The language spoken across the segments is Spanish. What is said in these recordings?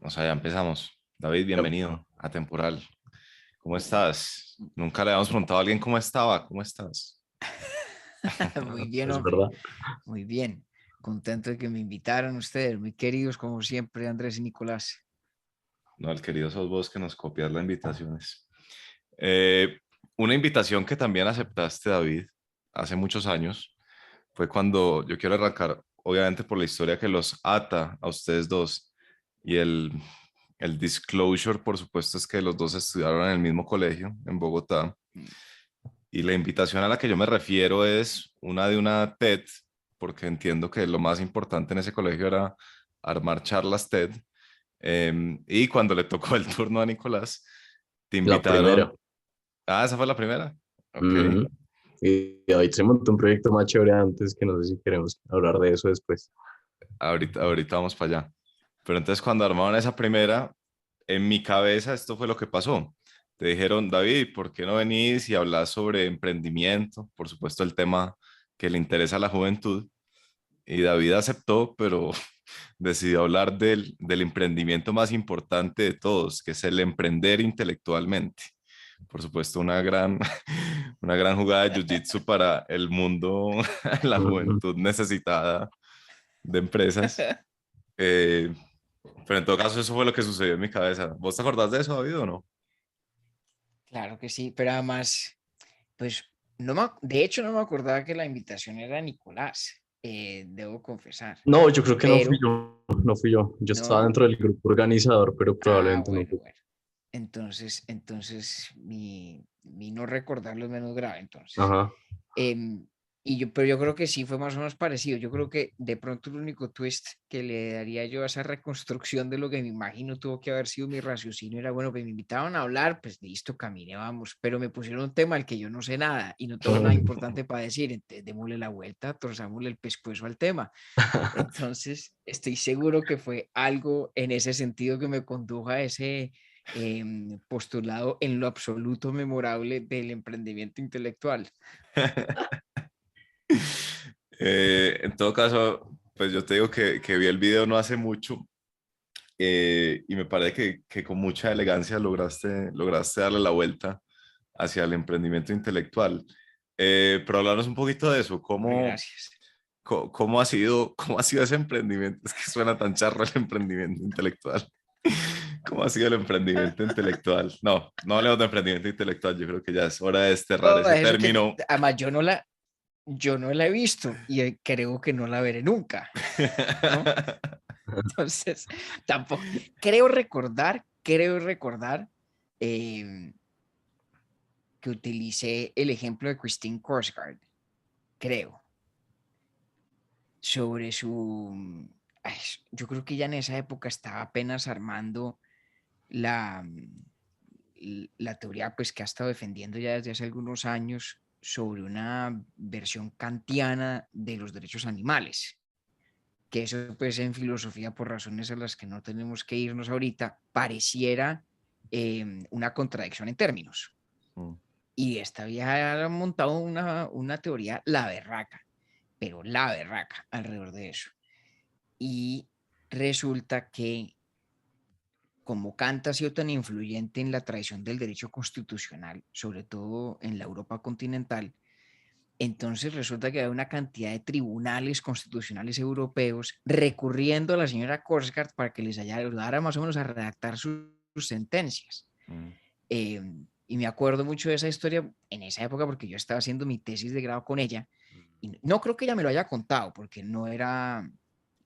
O sea, ya empezamos. David, bienvenido a Temporal. ¿Cómo estás? Nunca le habíamos preguntado a alguien cómo estaba. ¿Cómo estás? Muy bien, Es hombre, verdad. muy bien. Contento de que me invitaran ustedes, muy queridos como siempre, Andrés y Nicolás. No, el querido sos vos que nos copias las invitaciones. Eh, una invitación que también aceptaste, David, hace muchos años, fue cuando yo quiero arrancar, obviamente por la historia que los ata a ustedes dos y el disclosure, por supuesto, es que los dos estudiaron en el mismo colegio en Bogotá. Y la invitación a la que yo me refiero es una de una TED, porque entiendo que lo más importante en ese colegio era armar charlas TED. Y cuando le tocó el turno a Nicolás, te La invitaron. primera. Ah, esa fue la primera. Ok. Ujú. Y David se montó un proyecto más chévere antes, que no sé si queremos hablar de eso después. Ahorita vamos para allá. Pero entonces cuando armaron esa primera, en mi cabeza esto fue lo que pasó. Te dijeron, David, ¿por qué no venís y hablas sobre emprendimiento? Por supuesto, el tema que le interesa a la juventud. Y David aceptó, pero decidió hablar del emprendimiento más importante de todos, que es el emprender intelectualmente. Por supuesto, una gran jugada de jiu-jitsu para el mundo, la Ujú. juventud necesitada de empresas. Eh, pero en todo caso, eso fue lo que sucedió en mi cabeza. ¿Vos te acordás de eso, David, o no? Claro que sí, pero además, pues, de hecho no me acordaba que la invitación era Nicolás, debo confesar, No, yo creo que no fui pero yo, no fui yo. Yo estaba no, dentro del grupo organizador, pero probablemente no bueno, fui. bueno. Entonces mi no recordarlo es menos grave, entonces. Ajá. Em, pero yo creo que sí fue más o menos parecido. Yo creo que de pronto el único twist que le daría yo a esa reconstrucción de lo que me imagino tuvo que haber sido mi raciocinio era, bueno, pues me invitaban a hablar, pues listo, caminé, vamos, pero me pusieron un tema al que yo no sé nada y no tengo nada importante para decir, entonces démosle la vuelta, torzámosle el pescuezo al tema. Entonces, estoy seguro que fue algo en ese sentido que me condujo a ese postulado en lo absoluto memorable del emprendimiento intelectual. En todo caso, pues yo te digo que vi el video no hace mucho y me parece que con mucha elegancia lograste darle la vuelta hacia el emprendimiento intelectual. Pero hablarnos un poquito de eso, Hombre, gracias. cómo ha sido ese emprendimiento? Es que suena tan charro el emprendimiento intelectual. ¿Cómo ha sido el emprendimiento intelectual? No, no hablemos de emprendimiento intelectual, yo creo que ya es hora de desterrar No, ese eso que, término. además, yo no la he visto y creo que no la veré nunca, ¿no? Entonces, tampoco, creo recordar em, que utilicé el ejemplo de Christine Korsgaard, creo, sobre ay, yo creo que ya en esa época estaba apenas armando la, la teoría pues que ha estado defendiendo ya desde hace algunos años sobre una versión kantiana de los derechos animales, que eso pues en filosofía por razones a las que no tenemos que irnos ahorita, pareciera una contradicción en términos. Mm. Y esta vieja ha montado una teoría la berraca, pero la berraca alrededor de eso. Y resulta que como Kant ha sido tan influyente en la tradición del derecho constitucional, sobre todo en la Europa continental, entonces resulta que hay una cantidad de tribunales constitucionales europeos recurriendo a la señora Korsgaard para que les ayudara más o menos a redactar sus sentencias. Mm. Y me acuerdo mucho de esa historia en esa época porque yo estaba haciendo mi tesis de grado con ella y no creo que ella me lo haya contado porque no era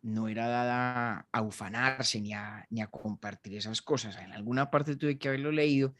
dada a ufanarse ni a compartir esas cosas. En alguna parte tuve que haberlo leído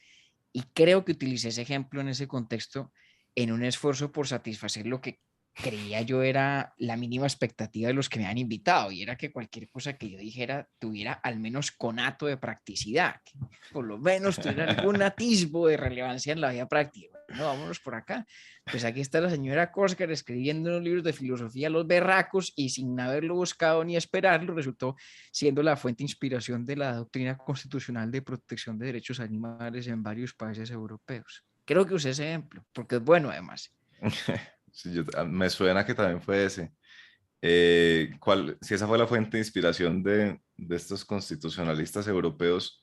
y creo que utilicé ese ejemplo en ese contexto en un esfuerzo por satisfacer lo que creía yo era la mínima expectativa de los que me han invitado y era que cualquier cosa que yo dijera tuviera al menos conato de practicidad, que por lo menos tuviera algún atisbo de relevancia en la vida práctica. No, vámonos por acá. Pues aquí está la señora Korsgaard escribiendo unos libros de filosofía los berracos y sin haberlo buscado ni esperarlo resultó siendo la fuente de inspiración de la doctrina constitucional de protección de derechos animales en varios países europeos. Creo que usé ese ejemplo, porque es bueno además. Sí, me suena que también fue ese. Si esa fue la fuente de inspiración de estos constitucionalistas europeos,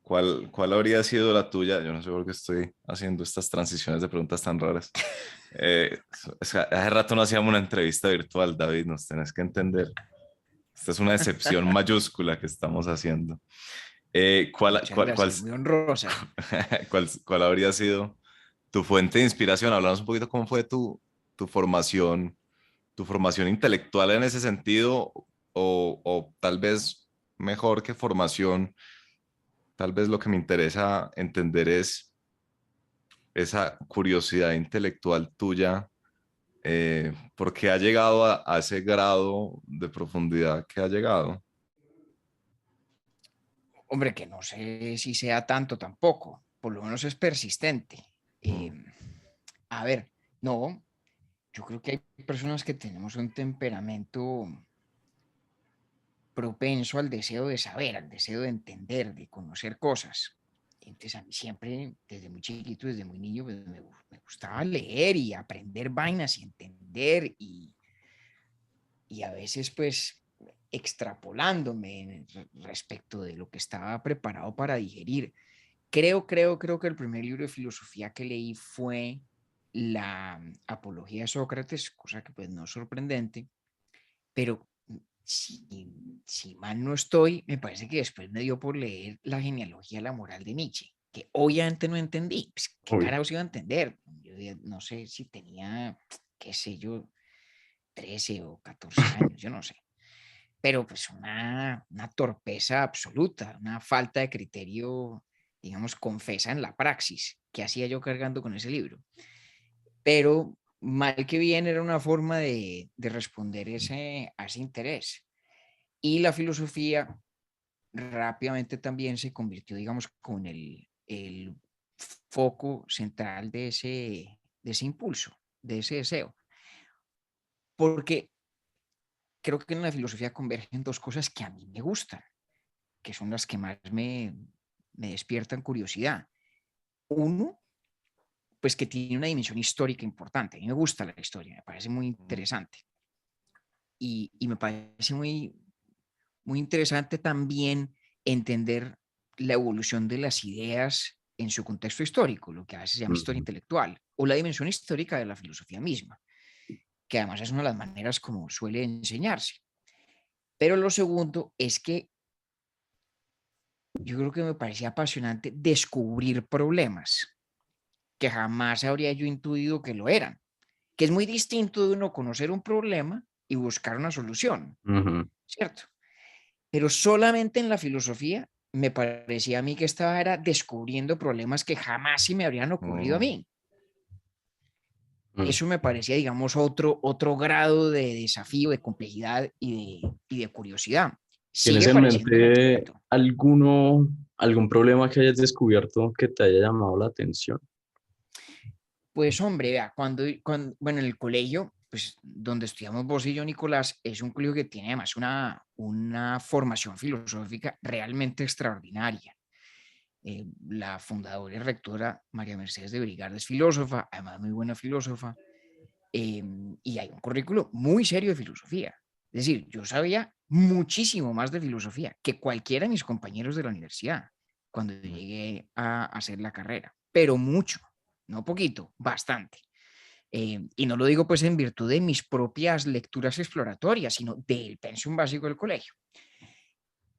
¿cuál habría sido la tuya? Yo no sé por qué estoy haciendo estas transiciones de preguntas tan raras. Eh, Hace rato no hacíamos una entrevista virtual, David, nos tenés que entender. Esta es una excepción mayúscula que estamos haciendo. Eh, ¿cuál, Muchas cuál, cuál, gracias, muy honrosa. cuál habría sido tu fuente de inspiración? Hablamos un poquito cómo fue tu formación, tu formación intelectual en ese sentido, o tal vez mejor que formación, tal vez lo que me interesa entender es esa curiosidad intelectual tuya, ¿por qué ha llegado a ese grado de profundidad que ha llegado? Hombre, que no sé si sea tanto tampoco, por lo menos es persistente. Mm, A ver, no, yo creo que hay personas que tenemos un temperamento propenso al deseo de saber, al deseo de entender, de conocer cosas. Entonces a mí siempre, desde muy chiquito, desde muy niño, pues, me gustaba leer y aprender vainas y entender y a veces pues extrapolándome respecto de lo que estaba preparado para digerir. Creo que el primer libro de filosofía que leí fue la Apología de Sócrates, cosa que pues no es sorprendente, pero si mal no estoy, me parece que después me dio por leer La genealogía de la moral de Nietzsche, que obviamente no entendí. Pues, ¿qué Uy, carajos iba a entender? Yo no sé si tenía, qué sé yo, 13 o 14 años, yo no sé. Pero pues una torpeza absoluta, una falta de criterio, digamos, confesa en la praxis. ¿Qué hacía yo cargando con ese libro? Pero mal que bien era una forma de responder a ese interés. Y la filosofía rápidamente también se convirtió, digamos, con el foco central de ese impulso, de ese deseo. Porque creo que en la filosofía convergen dos cosas que a mí me gustan, que son las que más me despiertan curiosidad. Uno, pues que tiene una dimensión histórica importante. A mí me gusta la historia, me parece muy mm, interesante. Y me parece muy interesante también entender la evolución de las ideas en su contexto histórico, lo que a veces se llama historia ujú. intelectual, o la dimensión histórica de la filosofía misma, que además es una de las maneras como suele enseñarse. Pero lo segundo es que yo creo que me parecía apasionante descubrir problemas que jamás habría yo intuido que lo eran, que es muy distinto de uno conocer un problema y buscar una solución, Ujú. ¿cierto? Pero solamente en la filosofía me parecía a mí que estaba era descubriendo problemas que jamás se me habrían ocurrido a mm. mí. Mm. Eso me parecía, digamos, otro grado de desafío, de complejidad y de curiosidad. ¿Tienes Sigue en pareciéndome mente bonito. algún problema que hayas descubierto que te haya llamado la atención? Pues hombre, vea, bueno, en el colegio, pues donde estudiamos vos y yo, Nicolás, es un colegio que tiene además una formación filosófica realmente extraordinaria. La fundadora y rectora María Mercedes de Brigada es filósofa, además muy buena filósofa, y hay un currículo muy serio de filosofía. Es decir, yo sabía muchísimo más de filosofía que cualquiera de mis compañeros de la universidad cuando llegué a hacer la carrera, pero mucho, no poquito, bastante. Y no lo digo pues en virtud de mis propias lecturas exploratorias, sino del pensum básico del colegio.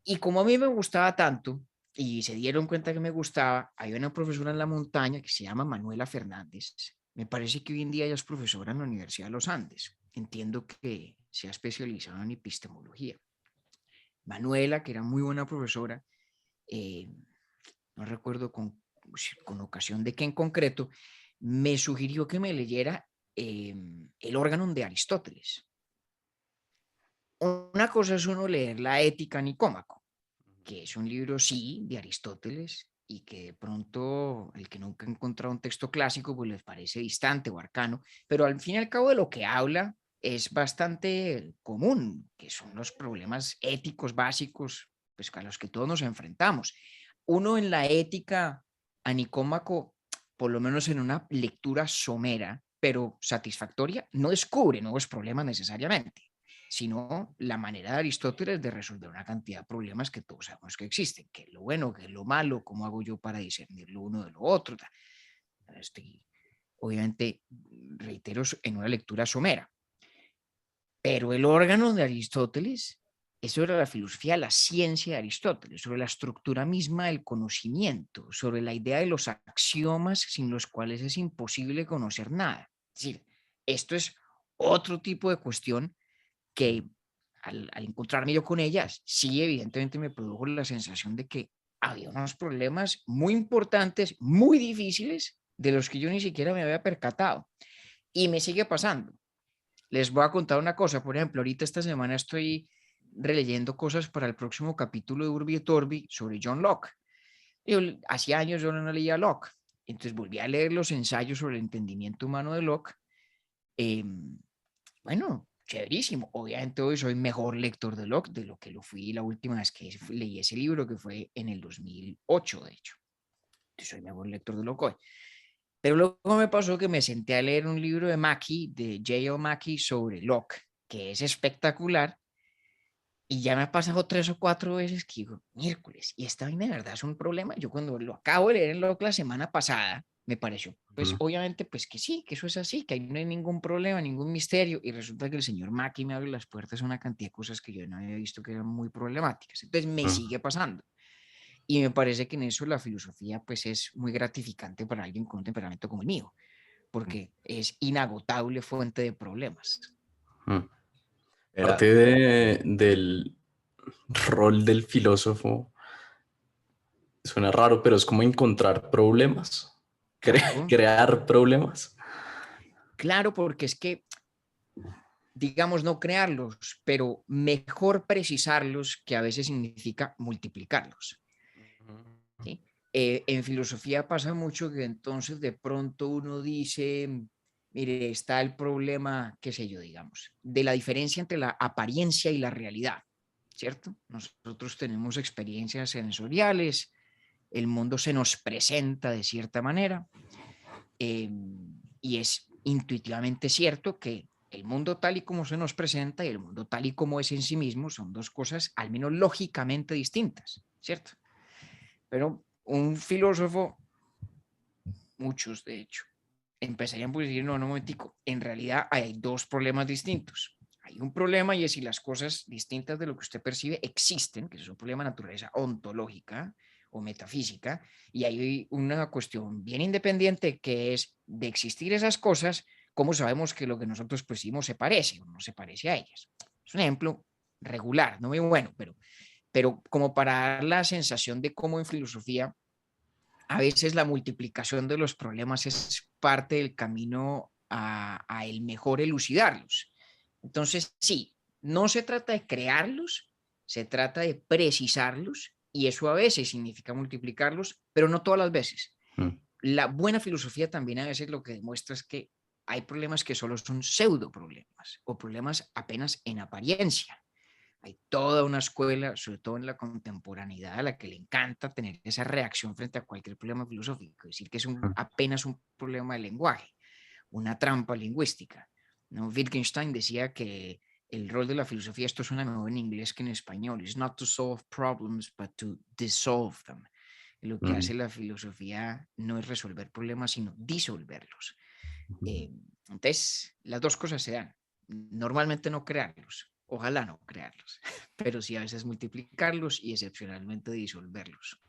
Y como a mí me gustaba tanto, y se dieron cuenta que me gustaba, hay una profesora en la montaña que se llama Manuela Fernández. Me parece que hoy en día ella es profesora en la Universidad de los Andes. Entiendo que se ha especializado en epistemología. Manuela, que era muy buena profesora, eh, no recuerdo con ocasión de qué en concreto, me sugirió que me leyera el órgano de Aristóteles. Una cosa es uno leer la Ética Nicómaco, que es un libro, sí, de Aristóteles, y que de pronto el que nunca ha encontrado un texto clásico, pues les parece distante o arcano, pero al fin y al cabo de lo que habla es bastante común, que son los problemas éticos básicos, pues a los que todos nos enfrentamos. Uno en la ética a Nicómaco, por lo menos en una lectura somera, pero satisfactoria, no descubre nuevos problemas necesariamente, sino la manera de Aristóteles de resolver una cantidad de problemas que todos sabemos que existen, qué es lo bueno, qué es lo malo, cómo hago yo para discernir lo uno de lo otro. Estoy, obviamente, reitero, en una lectura somera, pero el órgano de Aristóteles es sobre la filosofía, la ciencia de Aristóteles, sobre la estructura misma del conocimiento, sobre la idea de los axiomas sin los cuales es imposible conocer nada. Es decir, esto es otro tipo de cuestión que al encontrarme yo con ellas, sí, evidentemente me produjo la sensación de que había unos problemas muy importantes, muy difíciles, de los que yo ni siquiera me había percatado. Y me sigue pasando. Les voy a contar una cosa, por ejemplo, ahorita esta semana estoy releyendo cosas para el próximo capítulo de Urbi et Orbi sobre John Locke. Yo, hacía años yo no leía Locke, entonces volví a leer los ensayos sobre el entendimiento humano de Locke. Bueno, chéverísimo. Obviamente hoy soy mejor lector de Locke de lo que lo fui la última vez que leí ese libro, que fue en el 2008, de hecho. Entonces soy mejor lector de Locke hoy. Pero luego me pasó que me senté a leer un libro de Mackie, de J.L. Mackie, sobre Locke, que es espectacular, y ya me ha pasado 3 o 4 veces que digo, miércoles, y esta vaina de verdad es un problema. Yo cuando lo acabo de leer en Locke la semana pasada, me pareció, pues obviamente, pues que sí, que eso es así, que ahí no hay ningún problema, ningún misterio, y resulta que el señor Mackie me abre las puertas a una cantidad de cosas que yo no había visto que eran muy problemáticas. Entonces me sigue pasando. Y me parece que en eso la filosofía pues es muy gratificante para alguien con un temperamento como el mío, porque es inagotable fuente de problemas. Parte del rol del filósofo suena raro, pero es como encontrar problemas, Claro, crear problemas. claro, porque es que, digamos, no crearlos, pero mejor precisarlos, que a veces significa multiplicarlos. ¿Sí? En filosofía pasa mucho que entonces de pronto uno dice, mire, está el problema, qué sé yo, digamos, de la diferencia entre la apariencia y la realidad, ¿cierto? Nosotros tenemos experiencias sensoriales, el mundo se nos presenta de cierta manera, y es intuitivamente cierto que el mundo tal y como se nos presenta y el mundo tal y como es en sí mismo son dos cosas al menos lógicamente distintas, ¿cierto? Pero un filósofo, muchos de hecho, empezarían por decir, no, no, momentico, en realidad hay dos problemas distintos. Hay un problema y es si las cosas distintas de lo que usted percibe existen, que es un problema de naturaleza ontológica o metafísica, y hay una cuestión bien independiente que es de existir esas cosas, ¿cómo sabemos que lo que nosotros percibimos se parece o no se parece a ellas? Es un ejemplo regular, no muy bueno, pero como para dar la sensación de cómo en filosofía a veces la multiplicación de los problemas es parte del camino a el mejor elucidarlos. Entonces, sí, no se trata de crearlos, se trata de precisarlos y eso a veces significa multiplicarlos, pero no todas las veces. La buena filosofía también a veces lo que demuestra es que hay problemas que solo son pseudo problemas o problemas apenas en apariencia. Hay toda una escuela, sobre todo en la contemporaneidad, a la que le encanta tener esa reacción frente a cualquier problema filosófico, decir que es apenas un problema de lenguaje, una trampa lingüística, ¿no? Wittgenstein decía que el rol de la filosofía, esto suena mejor en inglés que en español, is not to solve problems, but to dissolve them. Lo que hace la filosofía no es resolver problemas, sino disolverlos. Entonces, las dos cosas se dan. Normalmente no crearlos, ojalá no crearlos, pero sí a veces multiplicarlos y excepcionalmente disolverlos.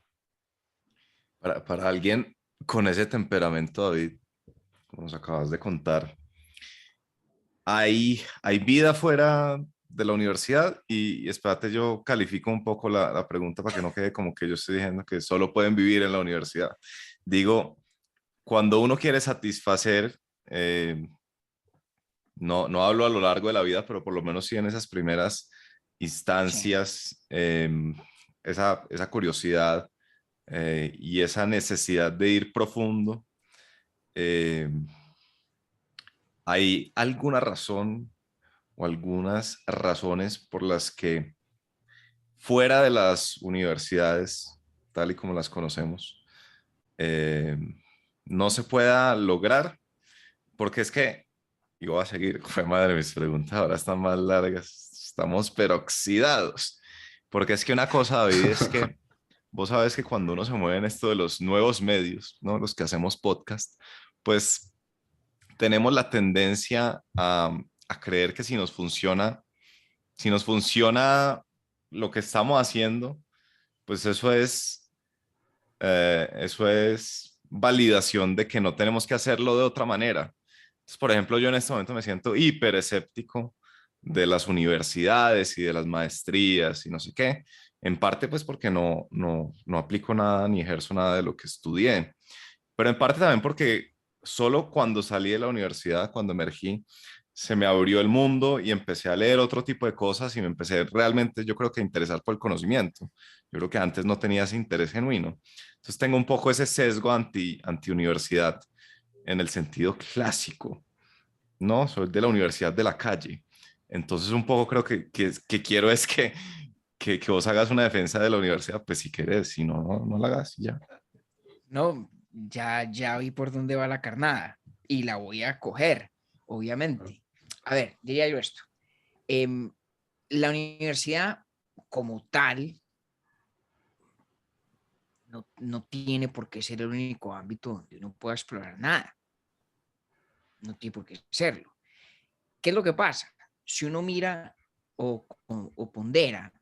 Para alguien con ese temperamento, David, como nos acabas de contar, hay vida fuera de la universidad y espérate, yo califico un poco la pregunta para que no quede como que yo estoy diciendo que solo pueden vivir en la universidad. Digo, cuando uno quiere satisfacer, no hablo a lo largo de la vida, pero por lo menos sí en esas primeras Sí. instancias, esa curiosidad y esa necesidad de ir profundo, eh, ¿hay alguna razón o algunas razones por las que fuera de las universidades, tal y como las conocemos, eh, no se pueda lograr? Porque es que, y voy a seguir, fue madre, mis preguntas ahora están más largas, estamos pero oxidados. Porque es que una cosa, David, es que vos sabes que cuando uno se mueve en esto de los nuevos medios, ¿no? Los que hacemos podcast, pues tenemos la tendencia a creer que si nos funciona lo que estamos haciendo, pues eso es validación de que no tenemos que hacerlo de otra manera. Entonces, por ejemplo, yo en este momento me siento hiper escéptico de las universidades y de las maestrías y no sé qué, en parte pues porque no aplico nada ni ejerzo nada de lo que estudié, pero en parte también porque solo cuando salí de la universidad, cuando emergí, se me abrió el mundo y empecé a leer otro tipo de cosas y me empecé realmente, yo creo que a interesar por el conocimiento. Yo creo que antes no tenía ese interés genuino. Entonces tengo un poco ese sesgo anti universidad en el sentido clásico, ¿no? Soy de la universidad de la calle. Entonces un poco creo que quiero es que vos hagas una defensa de la universidad, pues si querés, si no, no la hagas y ya. No, ya vi por dónde va la carnada y la voy a coger, obviamente. A ver, diría yo esto. em, la universidad como tal no tiene por qué ser el único ámbito donde uno pueda explorar nada. No tiene por qué serlo. ¿Qué es lo que pasa? Si uno mira o pondera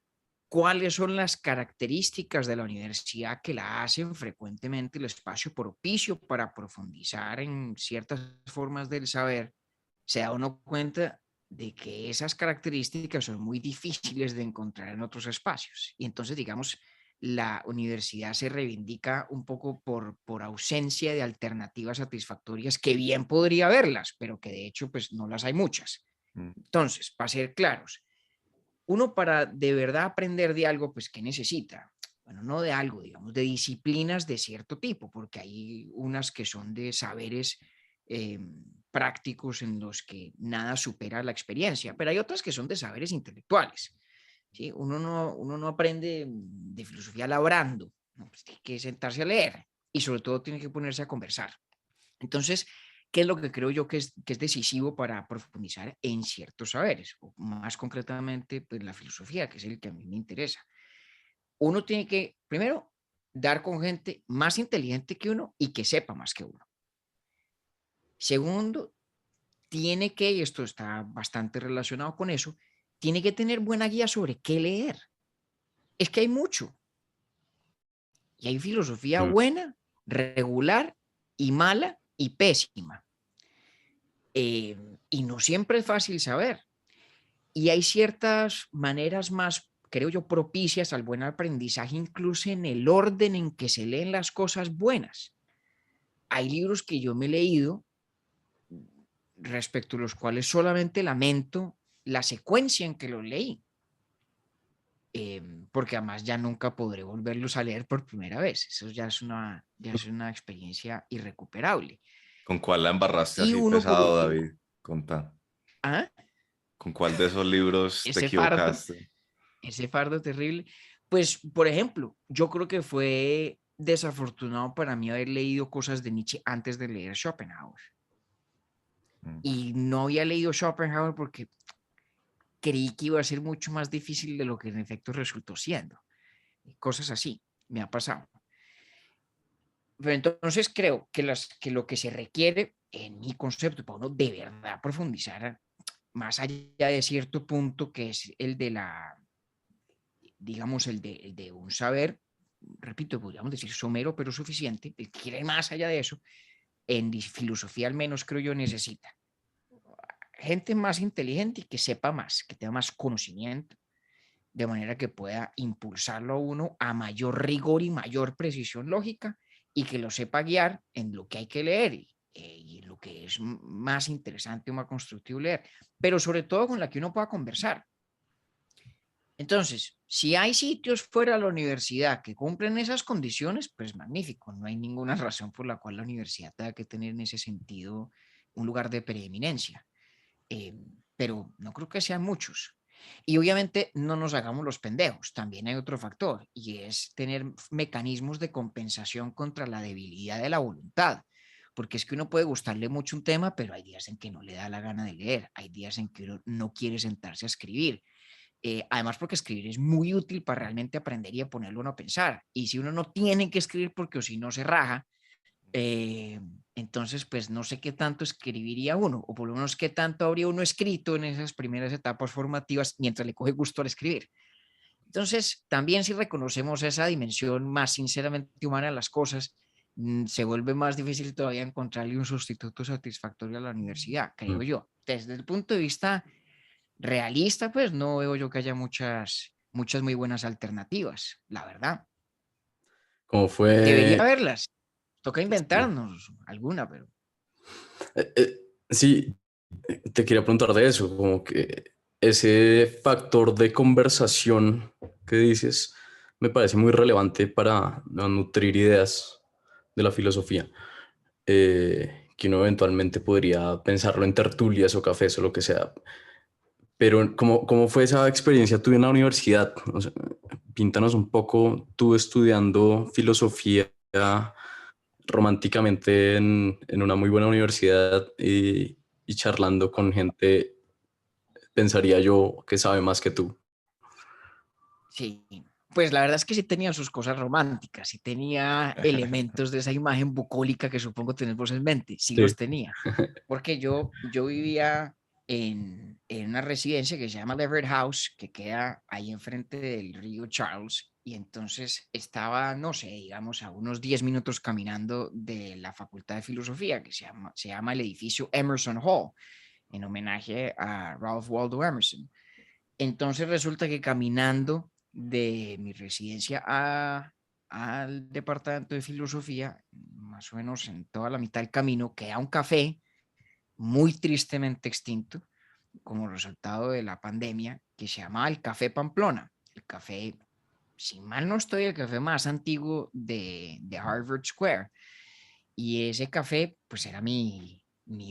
cuáles son las características de la universidad que la hacen frecuentemente el espacio propicio para profundizar en ciertas formas del saber, se da uno cuenta de que esas características son muy difíciles de encontrar en otros espacios. Y entonces, digamos, la universidad se reivindica un poco por ausencia de alternativas satisfactorias que bien podría haberlas, pero que de hecho pues no las hay muchas. Mm. Entonces, para ser claros, uno para de verdad aprender de algo, pues ¿qué necesita? Bueno, no de algo, digamos, de disciplinas de cierto tipo, porque hay unas que son de saberes eh, prácticos en los que nada supera la experiencia, pero hay otras que son de saberes intelectuales. ¿Sí? Uno no aprende de filosofía labrando, ¿no? Pues tiene que sentarse a leer y sobre todo tiene que ponerse a conversar. Entonces, ¿qué es lo que creo yo que es decisivo para profundizar en ciertos saberes? O más concretamente, pues la filosofía, que es el que a mí me interesa. Uno tiene que, primero, dar con gente más inteligente que uno y que sepa más que uno. Segundo, tiene que, y esto está bastante relacionado con eso, tiene que tener buena guía sobre qué leer. Es que hay mucho. Y hay filosofía Mm. buena, regular y mala y pésima. Y no siempre es fácil saber. Y hay ciertas maneras más, creo yo, propicias al buen aprendizaje, incluso en el orden en que se leen las cosas buenas. Hay libros que yo me he leído respecto a los cuales solamente lamento la secuencia en que los leí, porque además ya nunca podré volverlos a leer por primera vez. Eso ya es una experiencia irrecuperable. ¿Con cuál la embarraste Y así uno, por pesado, último, David? Contá. ¿ah? ¿Con cuál de esos libros te ese fardo, equivocaste? ese fardo terrible. Pues, por ejemplo, yo creo que fue desafortunado para mí haber leído cosas de Nietzsche antes de leer Schopenhauer. Mm. Y no había leído Schopenhauer porque creí que iba a ser mucho más difícil de lo que en efecto resultó siendo. Cosas así me ha pasado. Pero entonces creo que, que lo que se requiere, en mi concepto, para uno de verdad profundizar más allá de cierto punto, que es el de la, digamos, el de un saber, repito, podríamos decir somero, pero suficiente, el que quiere más allá de eso, en filosofía al menos creo yo necesita gente más inteligente y que sepa más, que tenga más conocimiento, de manera que pueda impulsarlo a uno a mayor rigor y mayor precisión lógica y que lo sepa guiar en lo que hay que leer y en lo que es más interesante o más constructivo leer, pero sobre todo con la que uno pueda conversar. Entonces, si hay sitios fuera de la universidad que cumplen esas condiciones, pues magnífico. No hay ninguna razón por la cual la universidad tenga que tener en ese sentido un lugar de preeminencia. Eh, pero no creo que sean muchos. Y obviamente no nos hagamos los pendejos. También hay otro factor y es tener mecanismos de compensación contra la debilidad de la voluntad. Porque es que uno puede gustarle mucho un tema, pero hay días en que no le da la gana de leer. Hay días en que uno no quiere sentarse a escribir. Además porque escribir es muy útil para realmente aprender y a ponerlo uno a pensar. Y si uno no tiene que escribir porque o si no se raja, entonces pues no sé qué tanto escribiría uno, o por lo menos qué tanto habría uno escrito en esas primeras etapas formativas mientras le coge gusto al escribir. Entonces, también si reconocemos esa dimensión más sinceramente humana de las cosas, se vuelve más difícil todavía encontrarle un sustituto satisfactorio a la universidad, creo Mm. yo. Desde el punto de vista realista, pues no veo yo que haya muchas muy buenas alternativas, la verdad. ¿Cómo Debería fue? haberlas. Toca Sí. inventarnos alguna, pero Sí, te quería preguntar de eso, como que ese factor de conversación que dices me parece muy relevante para nutrir ideas de la filosofía, que uno eventualmente podría pensarlo en tertulias o cafés o lo que sea. Pero ¿cómo fue esa experiencia tuya en la universidad? O sea, píntanos un poco tú estudiando filosofía románticamente en una muy buena universidad y charlando con gente, pensaría yo, que sabe más que tú. sí. Pues la verdad es que sí tenía sus cosas románticas, sí tenía elementos de esa imagen bucólica que supongo tener vos en mente, sí Sí. los tenía. Porque yo vivía en una residencia que se llama Leverett House, que queda ahí enfrente del río Charles, y entonces estaba, no sé, digamos, a unos 10 minutos caminando de la Facultad de Filosofía, que se llama el edificio Emerson Hall, en homenaje a Ralph Waldo Emerson. Entonces resulta que caminando de mi residencia al departamento de filosofía, más o menos en toda la mitad del camino, queda un café muy tristemente extinto como resultado de la pandemia, que se llamaba el Café Pamplona. El café, si mal no estoy, el café más antiguo de Harvard Square. Y ese café, pues era mi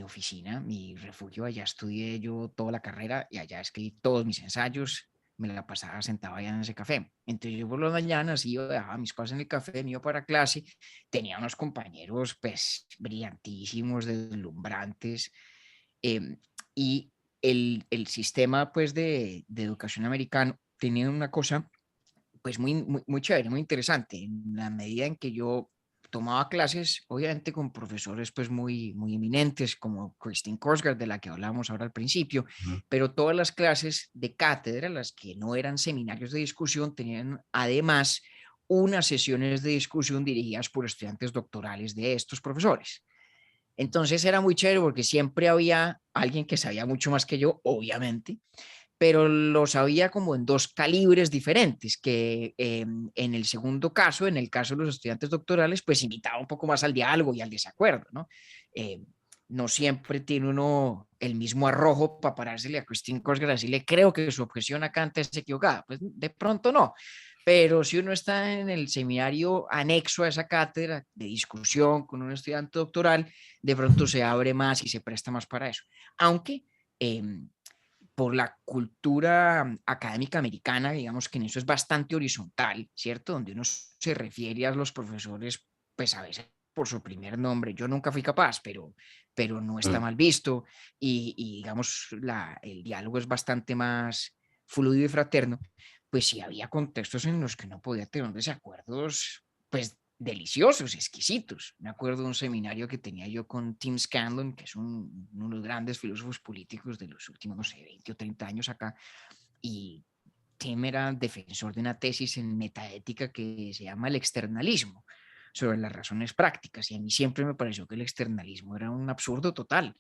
oficina, mi refugio. Allá estudié yo toda la carrera y allá escribí todos mis ensayos. Me la pasaba sentado allá en ese café. Entonces yo por las mañanas iba, dejaba mis cosas en el café, me iba para clase. Tenía unos compañeros, pues, brillantísimos, deslumbrantes. eh, y el sistema, pues, de educación americano tenía una cosa pues muy chévere, muy interesante, en la medida en que yo tomaba clases, obviamente con profesores pues muy eminentes, como Christine Korsgaard, de la que hablábamos ahora al principio, Ujú. pero todas las clases de cátedra, las que no eran seminarios de discusión, tenían además unas sesiones de discusión dirigidas por estudiantes doctorales de estos profesores. Entonces era muy chévere porque siempre había alguien que sabía mucho más que yo, obviamente, pero lo sabía como en dos calibres diferentes, que en el segundo caso, en el caso de los estudiantes doctorales, pues invitaba un poco más al diálogo y al desacuerdo, ¿no? Eh, no siempre tiene uno el mismo arrojo para parársele a Christine Korsgaard y decirle, creo que su objeción acá antes es equivocada. Pues de pronto no. Pero si uno está en el seminario anexo a esa cátedra de discusión con un estudiante doctoral, de pronto se abre más y se presta más para eso. Aunque por la cultura académica americana, digamos que en eso es bastante horizontal, ¿cierto? Donde uno se refiere a los profesores, pues a veces por su primer nombre. Yo nunca fui capaz, pero no está Mm. mal visto y digamos, el diálogo es bastante más fluido y fraterno. Pues sí había contextos en los que no podía tener desacuerdos, pues deliciosos, exquisitos. Me acuerdo de un seminario que tenía yo con Tim Scanlon, que es uno de los grandes filósofos políticos de los últimos, no sé, 20 o 30 años acá, y Tim era defensor de una tesis en metaética que se llama el externalismo, sobre las razones prácticas, y a mí siempre me pareció que el externalismo era un absurdo total.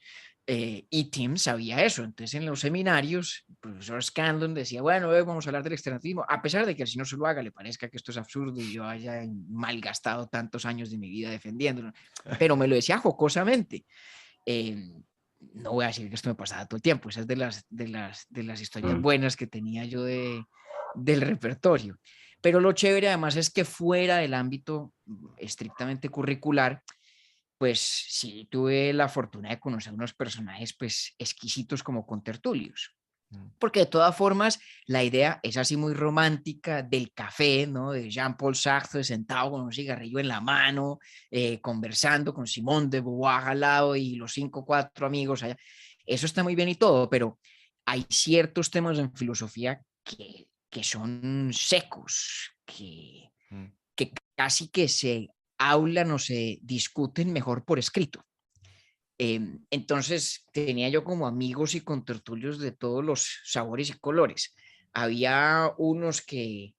Y Tim sabía eso, entonces en los seminarios, el profesor Scanlon decía, bueno, vamos a hablar del externalismo, a pesar de que si no se lo haga le parezca que esto es absurdo y yo haya malgastado tantos años de mi vida defendiéndolo, pero me lo decía jocosamente. Eh, no voy a decir que esto me pasaba todo el tiempo, esas de las historias Mm. buenas que tenía yo del repertorio. Pero lo chévere además es que fuera del ámbito estrictamente curricular, pues sí tuve la fortuna de conocer unos personajes pues exquisitos como contertulios. Porque de todas formas, la idea es así muy romántica del café, ¿no? De Jean-Paul Sartre sentado con un cigarrillo en la mano, conversando con Simone de Beauvoir al lado y los 5 o 4 amigos allá. Eso está muy bien y todo, pero hay ciertos temas en filosofía que son secos, Mm. que casi que se hablan o se discuten mejor por escrito. Entonces tenía yo como amigos y contertulios de todos los sabores y colores. Había unos que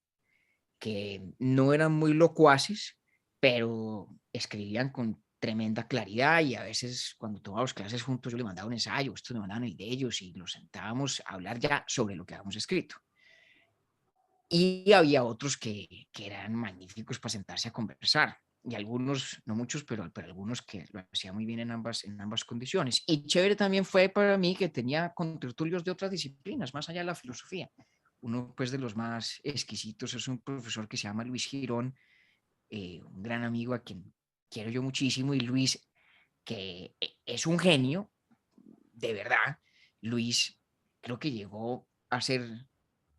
no eran muy locuaces, pero escribían con tremenda claridad y a veces cuando tomábamos clases juntos yo le mandaba un ensayo, estos me mandaban el de ellos y nos sentábamos a hablar ya sobre lo que habíamos escrito. Y había otros que eran magníficos para sentarse a conversar. Y algunos, no muchos, pero algunos que lo hacían muy bien en ambas condiciones. Y chévere también fue para mí que tenía contertulios de otras disciplinas, más allá de la filosofía. Uno pues de los más exquisitos es un profesor que se llama Luis Girón, un gran amigo a quien quiero yo muchísimo. Y Luis, que es un genio, de verdad. Luis creo que llegó a ser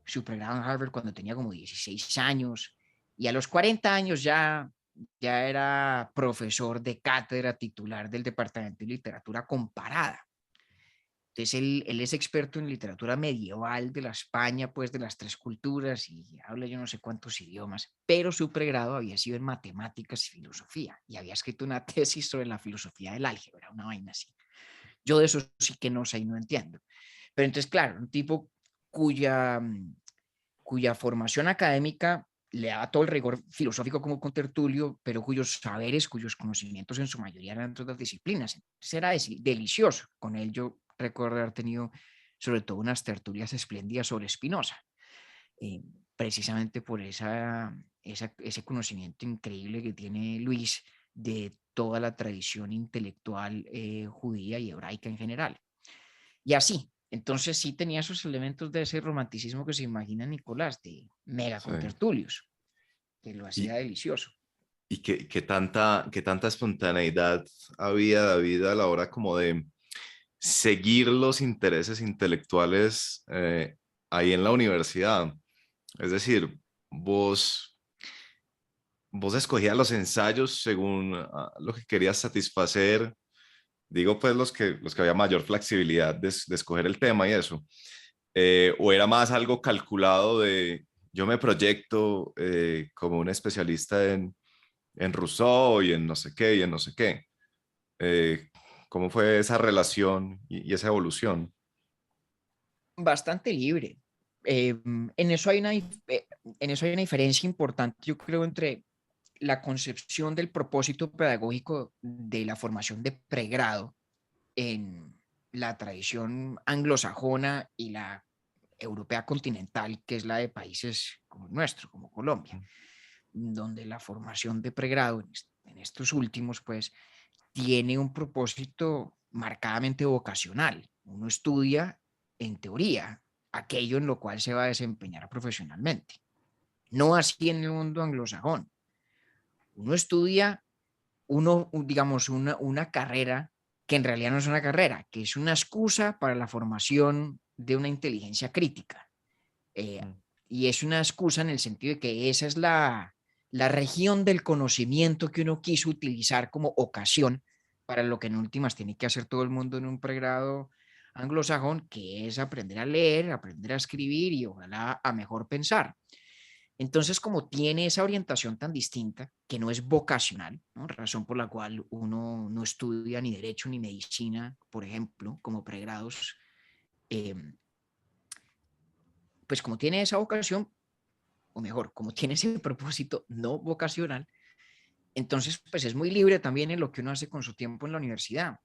su pregrado en Harvard cuando tenía como 16 años y a los 40 años ya era profesor de cátedra titular del Departamento de Literatura Comparada. Entonces él es experto en literatura medieval de la España, pues de las tres culturas y habla yo no sé cuántos idiomas, pero su pregrado había sido en matemáticas y filosofía y había escrito una tesis sobre la filosofía del álgebra, una vaina así. Yo de eso sí que no sé y no entiendo. Pero entonces, claro, un tipo cuya formación académica le daba todo el rigor filosófico como contertulio, pero cuyos saberes, cuyos conocimientos en su mayoría eran de otras disciplinas. Entonces era delicioso. Con él yo recuerdo haber tenido sobre todo unas tertulias espléndidas sobre Spinoza, eh, precisamente por ese conocimiento increíble que tiene Luis de toda la tradición intelectual judía y hebraica en general. Y así, entonces sí tenía esos elementos de ese romanticismo que se imagina Nicolás, de mega Sí. contertulios, que lo hacía ¿Y, delicioso. y qué tanta espontaneidad había, David, a la hora como de seguir los intereses intelectuales ahí en la universidad? Es decir, vos escogías los ensayos según lo que querías satisfacer. Digo, pues los que había mayor flexibilidad de escoger el tema y eso. O era más algo calculado de yo me proyecto como un especialista en Rousseau y en no sé qué y en no sé qué. Eh, ¿Cómo fue esa relación y esa evolución? Bastante libre. En eso hay en eso hay una diferencia importante, yo creo, entre la concepción del propósito pedagógico de la formación de pregrado en la tradición anglosajona y la europea continental, que es la de países como el nuestro, como Colombia, donde la formación de pregrado en estos últimos, pues, tiene un propósito marcadamente vocacional. Uno estudia, en teoría, aquello en lo cual se va a desempeñar profesionalmente. No así en el mundo anglosajón. Uno estudia, digamos, una carrera que en realidad no es una carrera, que es una excusa para la formación de una inteligencia crítica. Eh, Mm. y es una excusa en el sentido de que esa es la región del conocimiento que uno quiso utilizar como ocasión para lo que en últimas tiene que hacer todo el mundo en un pregrado anglosajón, que es aprender a leer, aprender a escribir y ojalá a mejor pensar. Entonces, como tiene esa orientación tan distinta, que no es vocacional, ¿no? Razón por la cual uno no estudia ni derecho ni medicina, por ejemplo, como pregrados, eh, pues como tiene esa vocación, o mejor, como tiene ese propósito no vocacional, entonces pues es muy libre también en lo que uno hace con su tiempo en la universidad.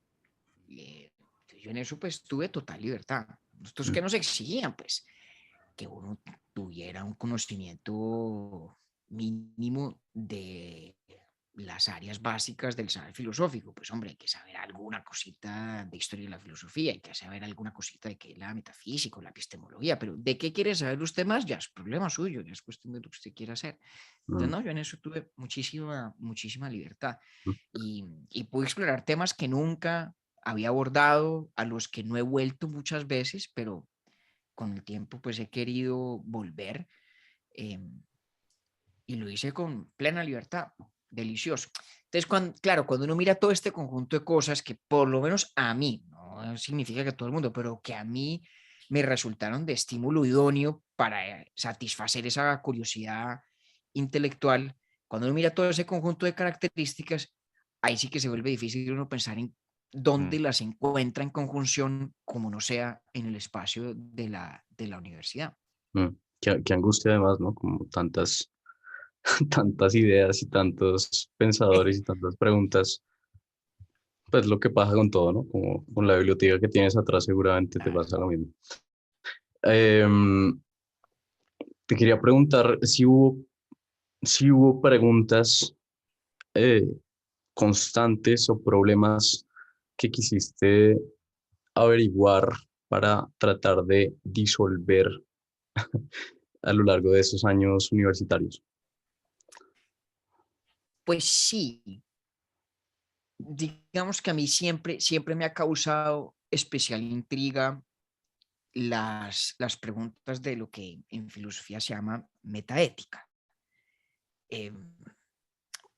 Eh, yo en eso pues tuve total libertad. Nosotros que Mm. nos exigían pues que uno tuviera un conocimiento mínimo de las áreas básicas del saber filosófico. Pues hombre, hay que saber alguna cosita de historia de la filosofía, hay que saber alguna cosita de qué es la metafísica o la epistemología, pero ¿de qué quiere saber usted más? Ya es problema suyo, ya es cuestión de lo que usted quiera hacer. Entonces, Mm. no, yo en eso tuve muchísima libertad y pude explorar temas que nunca había abordado, a los que no he vuelto muchas veces, pero con el tiempo pues he querido volver eh, y lo hice con plena libertad, delicioso. Entonces, claro, cuando uno mira todo este conjunto de cosas que por lo menos a mí, no significa que todo el mundo, pero que a mí me resultaron de estímulo idóneo para satisfacer esa curiosidad intelectual. Cuando uno mira todo ese conjunto de características, ahí sí que se vuelve difícil uno pensar en dónde Mm. las encuentra en conjunción, como no sea en el espacio de la universidad. Qué angustia además, ¿no? Como tantas, tantas ideas y tantos pensadores y tantas preguntas. Pues lo que pasa con todo, ¿no? Como con la biblioteca que tienes atrás seguramente te Claro. pasa lo mismo. Em, Te quería preguntar si hubo preguntas eh, constantes o problemas que quisiste averiguar para tratar de disolver a lo largo de esos años universitarios. Pues sí, digamos que a mí siempre me ha causado especial intriga las preguntas de lo que en filosofía se llama metaética. Eh,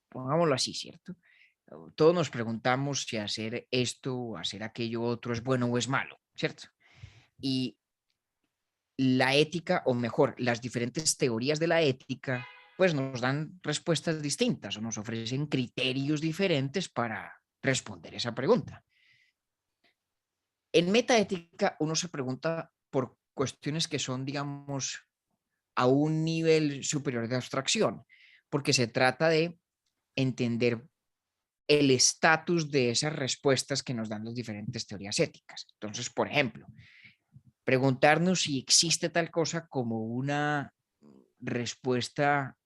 Pongámoslo así, ¿cierto? Todos nos preguntamos si hacer esto o hacer aquello otro es bueno o es malo, ¿cierto? Y la ética, o mejor, las diferentes teorías de la ética, pues nos dan respuestas distintas o nos ofrecen criterios diferentes para responder esa pregunta. En metaética uno se pregunta por cuestiones que son, digamos, a un nivel superior de abstracción, porque se trata de entender el estatus de esas respuestas que nos dan las diferentes teorías éticas. Entonces, por ejemplo, preguntarnos si existe tal cosa como una respuesta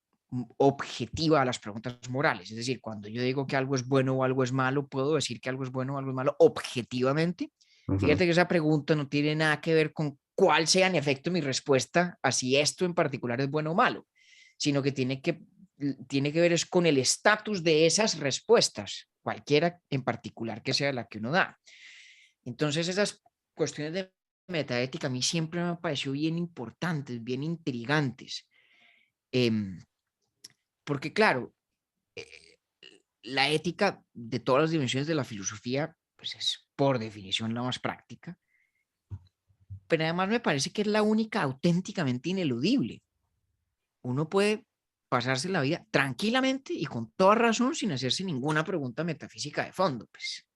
objetiva a las preguntas morales. Es decir, cuando yo digo que algo es bueno o algo es malo, puedo decir que algo es bueno o algo es malo objetivamente. Ujú. Fíjate que esa pregunta no tiene nada que ver con cuál sea en efecto mi respuesta a si esto en particular es bueno o malo, sino que tiene que ver es con el estatus de esas respuestas, cualquiera en particular que sea la que uno da. Entonces, esas cuestiones de metaética a mí siempre me pareció bien importantes, bien intrigantes, em, porque claro, eh, la ética de todas las dimensiones de la filosofía, pues es por definición la más práctica, pero además me parece que es la única auténticamente ineludible. Uno puede pasarse la vida tranquilamente y con toda razón sin hacerse ninguna pregunta metafísica de fondo. Pues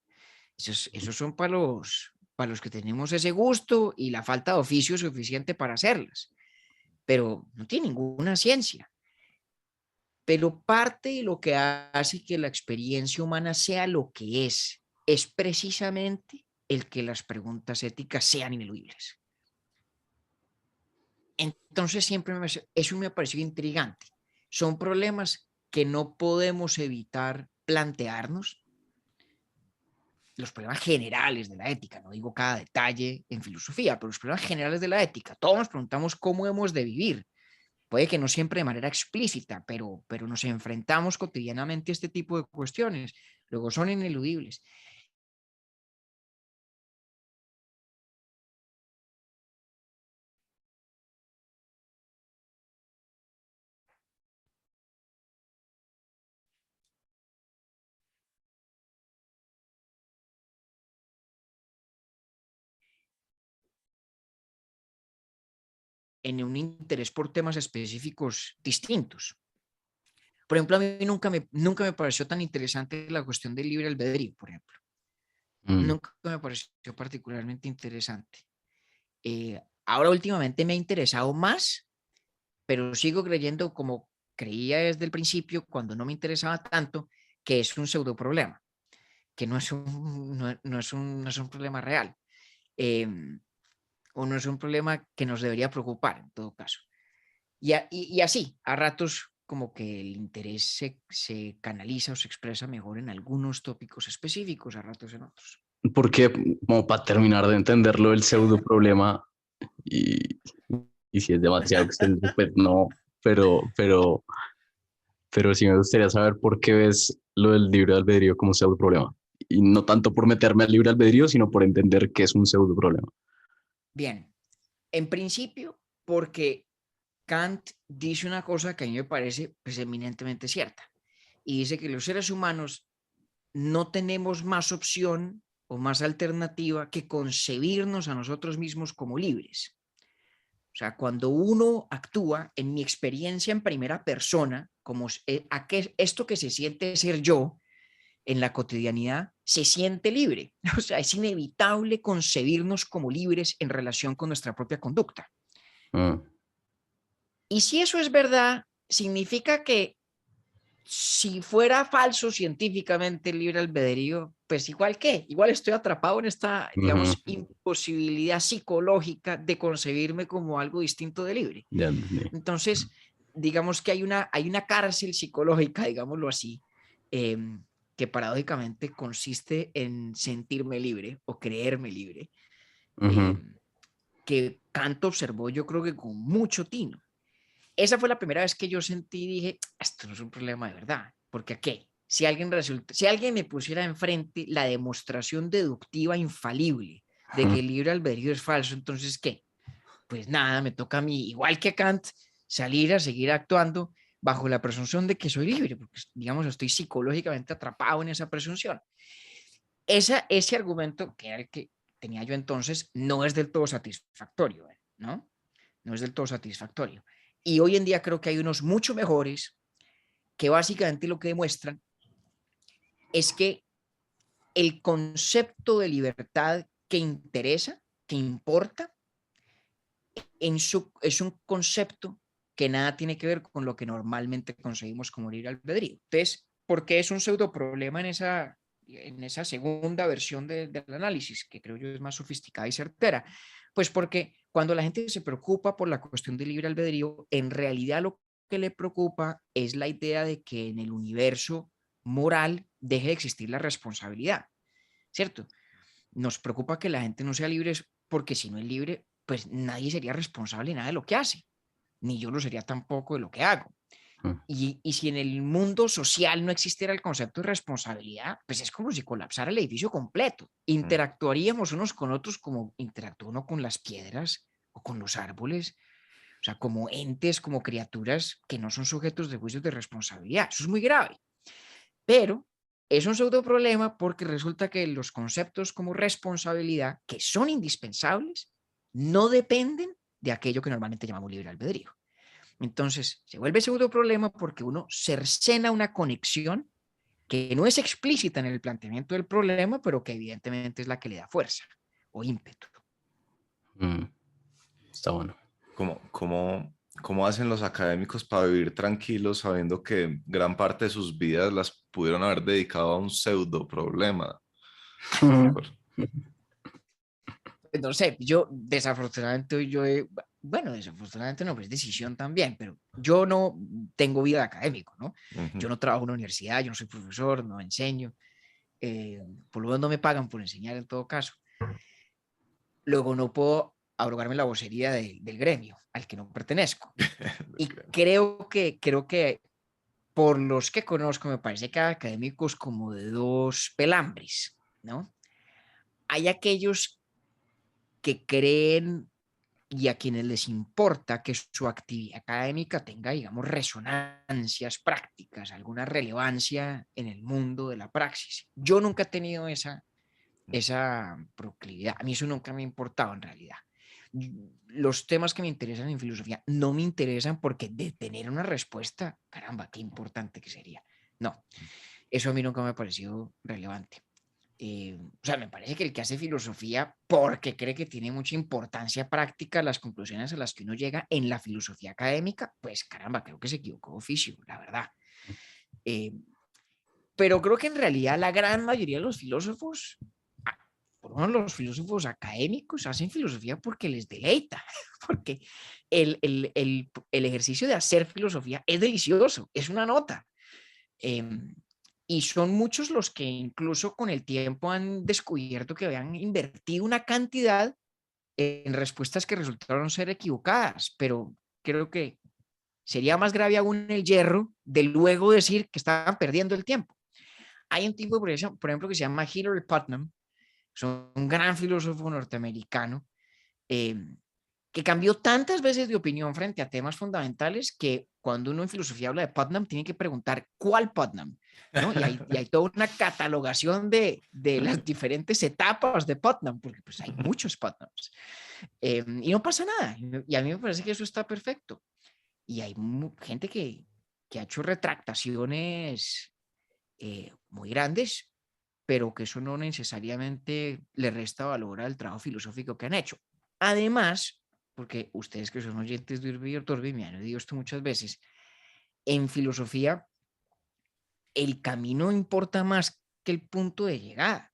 esos son para los que tenemos ese gusto y la falta de oficio suficiente para hacerlas, pero no tiene ninguna ciencia. Pero parte de lo que hace que la experiencia humana sea lo que es precisamente el que las preguntas éticas sean ineludibles. Entonces eso me ha parecido intrigante. Son problemas que no podemos evitar plantearnos, los problemas generales de la ética, no digo cada detalle en filosofía, pero los problemas generales de la ética. Todos nos preguntamos cómo hemos de vivir. Puede que no siempre de manera explícita, pero nos enfrentamos cotidianamente a este tipo de cuestiones. Luego son ineludibles. En un interés por temas específicos distintos. Por ejemplo, a mí nunca me pareció tan interesante la cuestión del libre albedrío, por ejemplo. Mm. Nunca me pareció particularmente interesante. Ahora últimamente me ha interesado más, pero sigo creyendo como creía desde el principio, cuando no me interesaba tanto, que es un pseudo problema, que no es un problema real, eh, o no es un problema que nos debería preocupar en todo caso. Y así, a ratos como que el interés se canaliza o se expresa mejor en algunos tópicos específicos, a ratos en otros. Porque, como para terminar de entenderlo, el pseudo problema, y, y si es demasiado extenso, pues no, pero, pero sí me gustaría saber por qué ves lo del libre albedrío como pseudo problema. Y no tanto por meterme al libre albedrío, sino por entender que es un pseudo problema. Bien, en principio, porque Kant dice una cosa que a mí me parece pues, eminentemente cierta, y dice que los seres humanos no tenemos más opción o más alternativa que concebirnos a nosotros mismos como libres. O sea, cuando uno actúa, en mi experiencia en primera persona, como esto que se siente ser yo en la cotidianidad, se siente libre. O sea, es inevitable concebirnos como libres en relación con nuestra propia conducta. Y si eso es verdad, significa que si fuera falso científicamente el libre albedrío, pues igual estoy atrapado en esta, digamos, imposibilidad psicológica de concebirme como algo distinto de libre. Ya entendí. Entonces, digamos que hay una cárcel psicológica, digámoslo así, que paradójicamente consiste en sentirme libre o creerme libre, que Kant observó, yo creo que con mucho tino. Esa fue la primera vez que yo sentí y dije, esto no es un problema de verdad, porque ¿qué? Si alguien me pusiera enfrente la demostración deductiva infalible de que el libre albedrío es falso, entonces ¿qué? Pues nada, me toca a mí, igual que a Kant, salir a seguir actuando bajo la presunción de que soy libre, porque digamos estoy psicológicamente atrapado en esa presunción. Ese argumento, que era el que tenía yo entonces, no es del todo satisfactorio, ¿no? No es del todo satisfactorio. Y hoy en día creo que hay unos mucho mejores que básicamente lo que demuestran es que el concepto de libertad que interesa, que importa, es un concepto que nada tiene que ver con lo que normalmente concebimos como libre albedrío. Entonces, ¿por qué es un pseudo problema en esa segunda versión del análisis, que creo yo es más sofisticada y certera? Pues porque cuando la gente se preocupa por la cuestión del libre albedrío, en realidad lo que le preocupa es la idea de que en el universo moral deje de existir la responsabilidad, ¿cierto? Nos preocupa que la gente no sea libre porque si no es libre, pues nadie sería responsable de nada de lo que hace, ni yo lo sería tampoco de lo que hago. Y si en el mundo social no existiera el concepto de responsabilidad, pues es como si colapsara el edificio completo. Interactuaríamos unos con otros como interactúa uno con las piedras o con los árboles, o sea, como entes, como criaturas que no son sujetos de juicios de responsabilidad. Eso es muy grave. Pero es un pseudo problema porque resulta que los conceptos como responsabilidad, que son indispensables, no dependen de aquello que normalmente llamamos libre albedrío. Entonces, se vuelve pseudo problema porque uno cercena una conexión que no es explícita en el planteamiento del problema, pero que evidentemente es la que le da fuerza o ímpetu. Está bueno. ¿Cómo hacen los académicos para vivir tranquilos sabiendo que gran parte de sus vidas las pudieron haber dedicado a un pseudo problema? No sé, bueno, desafortunadamente no, pues es decisión también, pero yo no tengo vida de académico, ¿no? Yo no trabajo en una universidad, yo no soy profesor, no enseño, por lo menos no me pagan por enseñar en todo caso. Luego no puedo abrogarme la vocería del gremio al que no pertenezco. Y creo que por los que conozco, me parece que hay académicos como de dos pelambres, ¿no? Hay aquellos que creen y a quienes les importa que su actividad académica tenga, digamos, resonancias prácticas, alguna relevancia en el mundo de la praxis. Yo nunca he tenido esa proclividad. A mí eso nunca me ha importado en realidad. Los temas que me interesan en filosofía no me interesan porque de tener una respuesta, caramba, qué importante que sería. No, eso a mí nunca me ha parecido relevante. O sea, me parece que el que hace filosofía porque cree que tiene mucha importancia práctica las conclusiones a las que uno llega en la filosofía académica, pues caramba, creo que se equivocó de oficio, la verdad. Pero creo que en realidad la gran mayoría de los filósofos, por lo menos los filósofos académicos, hacen filosofía porque les deleita, porque el ejercicio de hacer filosofía es delicioso, es una nota. Y son muchos los que incluso con el tiempo han descubierto que habían invertido una cantidad en respuestas que resultaron ser equivocadas, pero creo que sería más grave aún el yerro de luego decir que estaban perdiendo el tiempo. Hay un tipo, por ejemplo, que se llama Hilary Putnam, es un gran filósofo norteamericano, que cambió tantas veces de opinión frente a temas fundamentales que cuando uno en filosofía habla de Putnam, tiene que preguntar ¿cuál Putnam? ¿No? Y hay toda una catalogación de las diferentes etapas de Putnam, porque pues hay muchos Putnams. Y no pasa nada. Y a mí me parece que eso está perfecto. Y hay gente que ha hecho retractaciones muy grandes, pero que eso no necesariamente le resta valor al trabajo filosófico que han hecho. Además, porque ustedes que son oyentes de Urbi y Ortorbi me han oído esto muchas veces, en filosofía el camino importa más que el punto de llegada.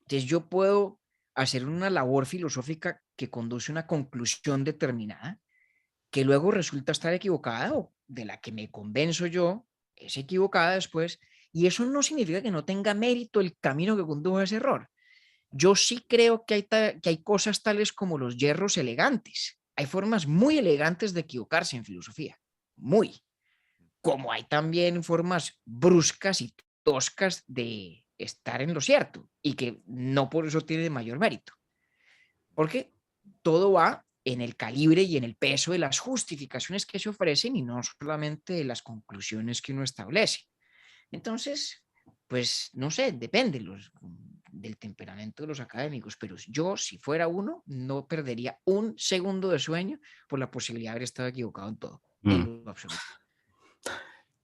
Entonces yo puedo hacer una labor filosófica que conduce a una conclusión determinada, que luego resulta estar equivocada o de la que me convenzo yo es equivocada después, y eso no significa que no tenga mérito el camino que condujo a ese error. Yo sí creo que hay cosas tales como los yerros elegantes. Hay formas muy elegantes de equivocarse en filosofía, muy. Como hay también formas bruscas y toscas de estar en lo cierto y que no por eso tiene mayor mérito. Porque todo va en el calibre y en el peso de las justificaciones que se ofrecen y no solamente de las conclusiones que uno establece. Entonces, pues no sé, depende del temperamento de los académicos, pero yo, si fuera uno, no perdería un segundo de sueño por la posibilidad de haber estado equivocado en todo, en lo absoluto.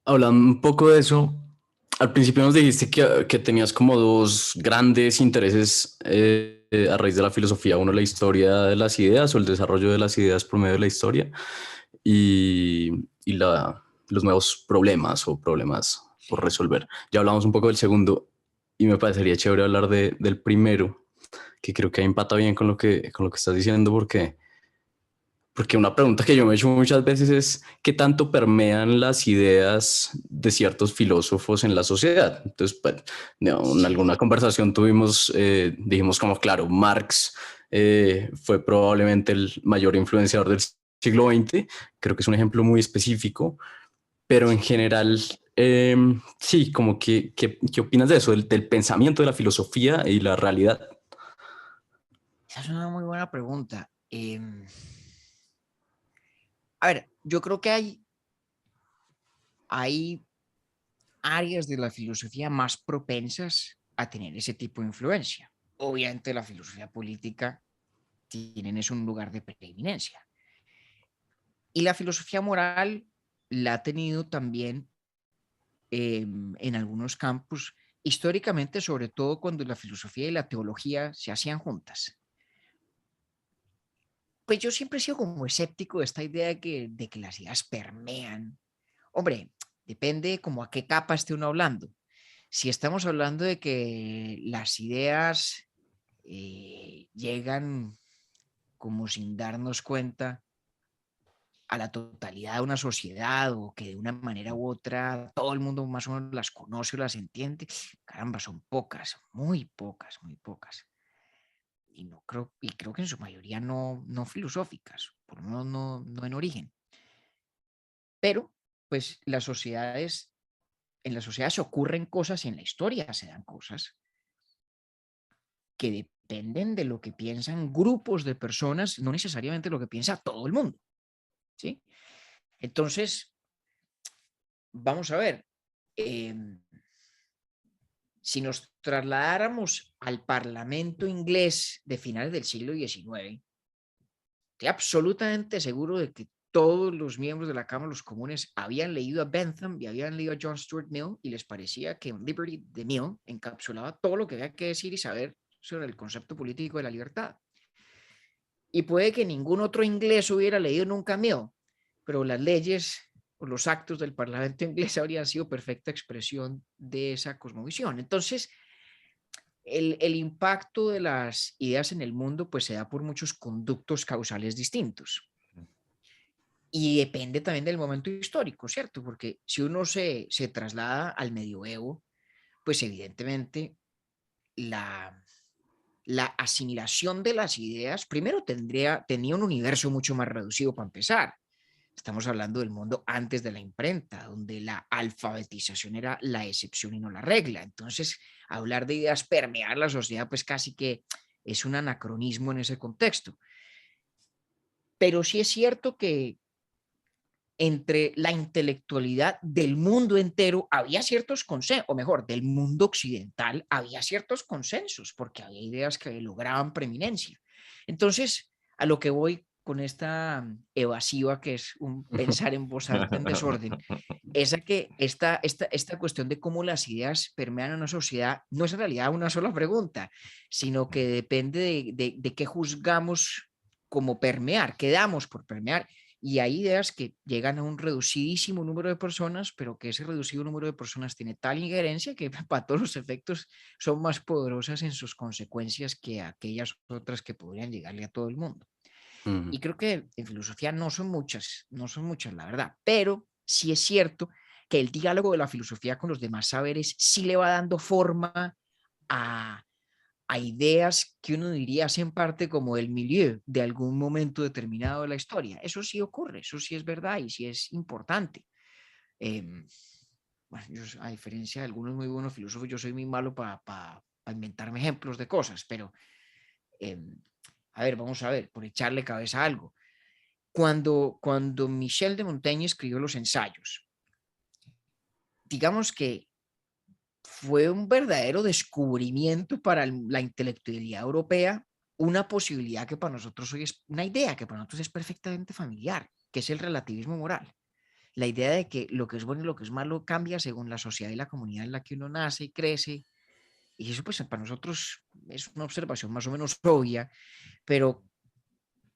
Hablando un poco de eso, al principio nos dijiste que tenías como dos grandes intereses a raíz de la filosofía. Uno, la historia de las ideas o el desarrollo de las ideas por medio de la historia y, los nuevos problemas o problemas por Sí. resolver. Ya hablamos un poco del segundo y me parecería chévere hablar del primero, que creo que empata bien con lo que estás diciendo porque una pregunta que yo me he hecho muchas veces es ¿qué tanto permean las ideas de ciertos filósofos en la sociedad? Entonces, pues, en Sí. alguna conversación tuvimos, dijimos como, claro, Marx fue probablemente el mayor influenciador del siglo XX, creo que es un ejemplo muy específico, pero en Sí. general, sí, como ¿qué opinas de eso, del pensamiento de la filosofía y la realidad? Esa es una muy buena pregunta. A ver, yo creo que hay áreas de la filosofía más propensas a tener ese tipo de influencia. Obviamente la filosofía política tienen es un lugar de preeminencia. Y la filosofía moral la ha tenido también en algunos campos, históricamente, sobre todo cuando la filosofía y la teología se hacían juntas. Pues yo siempre he sido como escéptico de esta idea de que las ideas permean. Hombre, depende como a qué capa esté uno hablando. Si estamos hablando de que las ideas llegan como sin darnos cuenta a la totalidad de una sociedad o que de una manera u otra todo el mundo más o menos las conoce o las entiende, caramba, son pocas, muy pocas, muy pocas. Y creo que en su mayoría no filosóficas, por lo menos no en origen. Pero, pues, en las sociedades ocurren cosas y en la historia se dan cosas que dependen de lo que piensan grupos de personas, no necesariamente lo que piensa todo el mundo, ¿sí? Entonces, vamos a ver, em, si nos trasladáramos al Parlamento inglés de finales del siglo XIX, estoy absolutamente seguro de que todos los miembros de la Cámara de los Comunes habían leído a Bentham y habían leído a John Stuart Mill y les parecía que Liberty de Mill encapsulaba todo lo que había que decir y saber sobre el concepto político de la libertad. Y puede que ningún otro inglés hubiera leído nunca Mill, pero las leyes o los actos del Parlamento inglés habrían sido perfecta expresión de esa cosmovisión. Entonces, el impacto de las ideas en el mundo pues se da por muchos conductos causales distintos. Y depende también del momento histórico, ¿cierto? Porque si uno se traslada al medioevo, pues evidentemente la, la asimilación de las ideas, primero tenía un universo mucho más reducido para empezar. Estamos hablando del mundo antes de la imprenta, donde la alfabetización era la excepción y no la regla. Entonces, hablar de ideas permear la sociedad, pues casi que es un anacronismo en ese contexto. pero sí es cierto que entre la intelectualidad del mundo entero había ciertos consensos, o mejor, del mundo occidental había ciertos consensos, porque había ideas que lograban preeminencia. Entonces, a lo que voy con esta evasiva, que es un pensar en voz alta en desorden, es a que esta cuestión de cómo las ideas permean una sociedad no es en realidad una sola pregunta, sino que depende de qué juzgamos como permear, qué damos por permear. Y hay ideas que llegan a un reducidísimo número de personas, pero que ese reducido número de personas tiene tal injerencia que para todos los efectos son más poderosas en sus consecuencias que aquellas otras que podrían llegarle a todo el mundo. Ujú. Y creo que en filosofía no son muchas la verdad, pero sí es cierto que el diálogo de la filosofía con los demás saberes sí le va dando forma a, a ideas que uno diría hacen parte como del milieu de algún momento determinado de la historia. Eso sí ocurre, eso sí es verdad y sí es importante. Eh, bueno, yo, a diferencia de algunos muy buenos filósofos, yo soy muy malo para inventarme ejemplos de cosas, pero eh, a ver, vamos a ver, por echarle cabeza a algo. Cuando Michel de Montaigne escribió los ensayos, digamos que fue un verdadero descubrimiento para la intelectualidad europea, una posibilidad que para nosotros hoy es una idea que para nosotros es perfectamente familiar, que es el relativismo moral. La idea de que lo que es bueno y lo que es malo cambia según la sociedad y la comunidad en la que uno nace y crece. Y eso pues para nosotros es una observación más o menos obvia, pero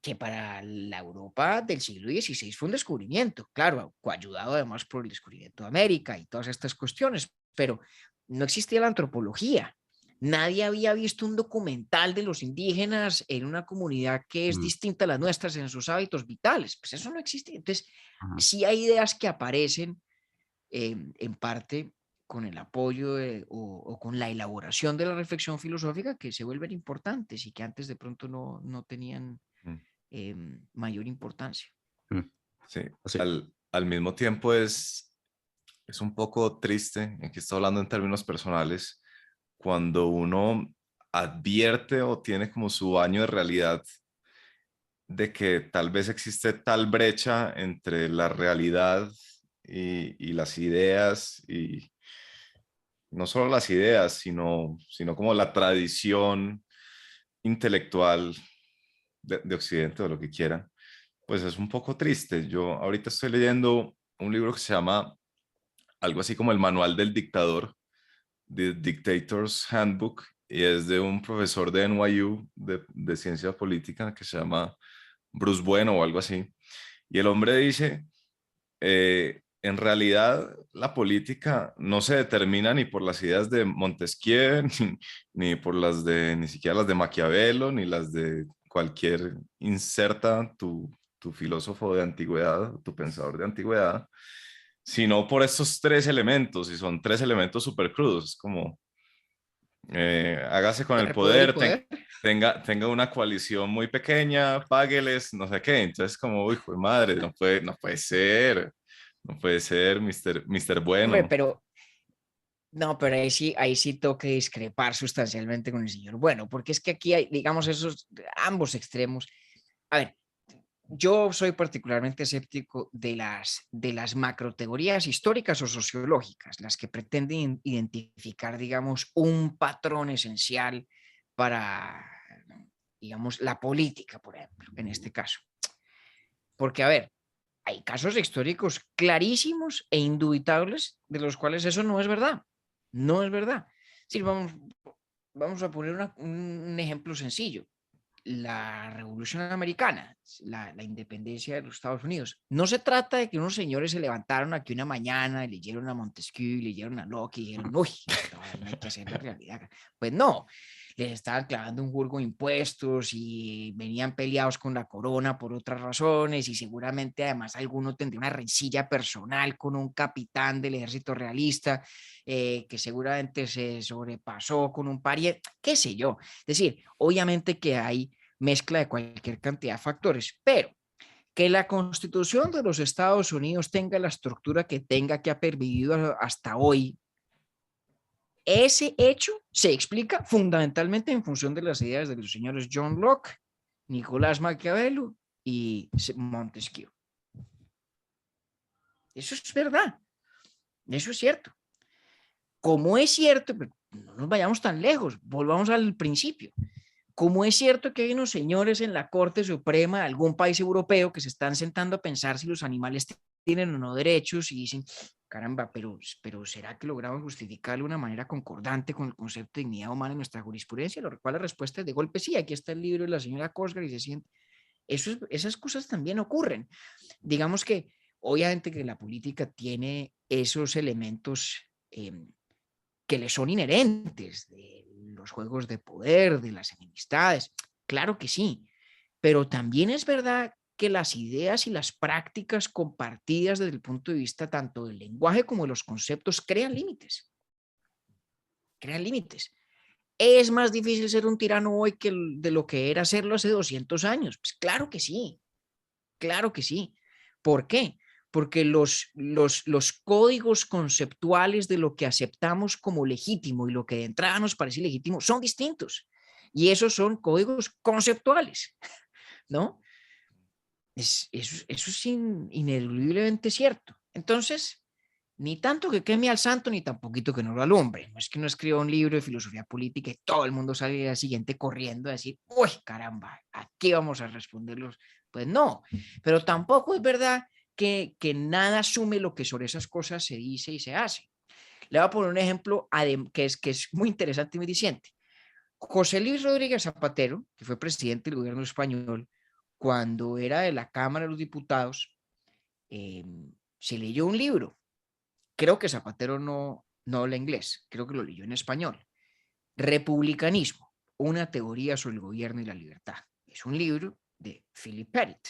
que para la Europa del siglo XVI fue un descubrimiento, claro, ayudado además por el descubrimiento de América y todas estas cuestiones, pero no existía la antropología. Nadie había visto un documental de los indígenas en una comunidad que es Mm, distinta a las nuestras en sus hábitos vitales. Pues eso no existe. Entonces, ujú. sí hay ideas que aparecen en parte con el apoyo o con la elaboración de la reflexión filosófica que se vuelven importantes y que antes de pronto no tenían Mm. mayor importancia. Mm. Sí, Sí. al mismo tiempo es un poco triste, aquí estoy hablando en términos personales, cuando uno advierte o tiene como su baño de realidad de que tal vez existe tal brecha entre la realidad y las ideas, y no solo las ideas, sino como la tradición intelectual de Occidente o lo que quieran, pues es un poco triste. Yo ahorita estoy leyendo un libro que se llama algo así como el Manual del Dictador, The Dictator's Handbook, y es de un profesor de NYU de ciencia política que se llama Bruce Bueno o algo así. Y el hombre dice, en realidad la política no se determina ni por las ideas de Montesquieu, ni por ni siquiera las de Maquiavelo, ni las de cualquier inserta tu filósofo de antigüedad, tu pensador de antigüedad, sino por estos tres elementos, y son tres elementos súper crudos, como hágase con el Poder y poder, poder. tenga una coalición muy pequeña, págueles, no sé qué. Entonces, como, uy, jue madre, no puede ser, Mr. Hombre, Bueno. pero no, pero ahí sí tengo que discrepar sustancialmente con el señor. Bueno, porque es que aquí hay, digamos, esos ambos extremos. A ver, yo soy particularmente escéptico de las macroteorías históricas o sociológicas, las que pretenden identificar, digamos, un patrón esencial para, digamos, la política, por ejemplo, en este caso. Porque, a ver, hay casos históricos clarísimos e indubitables de los cuales eso no es verdad. No es verdad. Sí, vamos a poner un ejemplo sencillo. La Revolución Americana, la independencia de los Estados Unidos. No se trata de que unos señores se levantaron aquí una mañana y leyeron a Montesquieu, leyeron a Locke y dijeron, uy, esta vaina hay que hacer la realidad. Pues no, les estaban clavando un jurgo de impuestos y venían peleados con la corona por otras razones y seguramente además alguno tendría una rencilla personal con un capitán del ejército realista que seguramente se sobrepasó con un pariente, qué sé yo. Es decir, obviamente que hay mezcla de cualquier cantidad de factores, pero que la Constitución de los Estados Unidos tenga la estructura que tenga, que ha pervivido hasta hoy, ese hecho se explica fundamentalmente en función de las ideas de los señores John Locke, Nicolás Maquiavelo y Montesquieu. Eso es verdad, eso es cierto. Como es cierto, pero no nos vayamos tan lejos, volvamos al principio. Como es cierto que hay unos señores en la Corte Suprema de algún país europeo que se están sentando a pensar si los animales tienen o no derechos y dicen, caramba, pero ¿será que logramos justificarlo de una manera concordante con el concepto de dignidad humana en nuestra jurisprudencia? Lo cual la respuesta es de golpe sí, aquí está el libro de la señora Cosgar y se siente. Esas cosas también ocurren. Digamos que obviamente que la política tiene esos elementos que le son inherentes de los juegos de poder, de las enemistades. Claro que sí, pero también es verdad que las ideas y las prácticas compartidas desde el punto de vista tanto del lenguaje como de los conceptos crean límites. Crean límites. ¿Es más difícil ser un tirano hoy que de lo que era serlo hace 200 años? Pues claro que sí, claro que sí. ¿Por qué? Porque los códigos conceptuales de lo que aceptamos como legítimo y lo que de entrada nos parece legítimo son distintos. Y esos son códigos conceptuales, ¿no? Eso es ineludiblemente cierto. Entonces, ni tanto que queme al santo, ni tampoco que no lo alumbre. No es que uno escriba un libro de filosofía política y todo el mundo sale al día siguiente corriendo a decir, uy, caramba, ¿a qué vamos a responderlos? Pues no, pero tampoco es verdad que nada asume lo que sobre esas cosas se dice y se hace. Le voy a poner un ejemplo que es muy interesante y muy diciente. José Luis Rodríguez Zapatero, que fue presidente del gobierno español, cuando era de la Cámara de los Diputados, eh, se leyó un libro. Creo que Zapatero no habla inglés, creo que lo leyó en español. Republicanismo, una teoría sobre el gobierno y la libertad. Es un libro de Philip Pettit,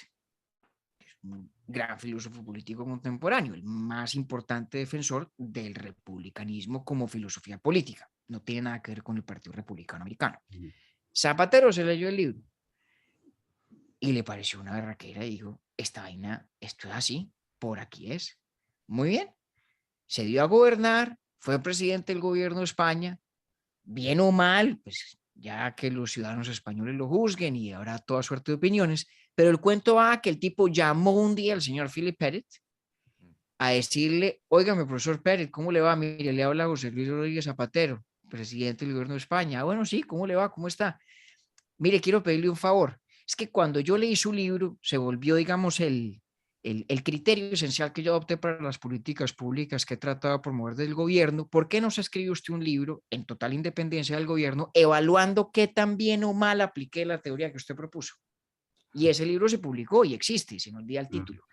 que es un gran filósofo político contemporáneo, el más importante defensor del republicanismo como filosofía política. No tiene nada que ver con el Partido Republicano Americano. Zapatero se leyó el libro y le pareció una berraquera y dijo, esta vaina, esto es así, por aquí es. Muy bien, se dio a gobernar, fue presidente del gobierno de España, bien o mal, pues ya que los ciudadanos españoles lo juzguen y habrá toda suerte de opiniones, pero el cuento va que el tipo llamó un día al señor Philip Pettit a decirle, óigame, profesor Pettit, ¿cómo le va? Mire, le habla José Luis Rodríguez Zapatero, presidente del gobierno de España. Ah, bueno, sí, ¿cómo le va? ¿Cómo está? Mire, quiero pedirle un favor. Es que cuando yo leí su libro, se volvió, digamos, el criterio esencial que yo adopté para las políticas públicas que he tratado de promover del gobierno. ¿Por qué no se escribe usted un libro en total independencia del gobierno, evaluando qué tan bien o mal apliqué la teoría que usted propuso? Y ese libro se publicó y existe, se me olvida el título.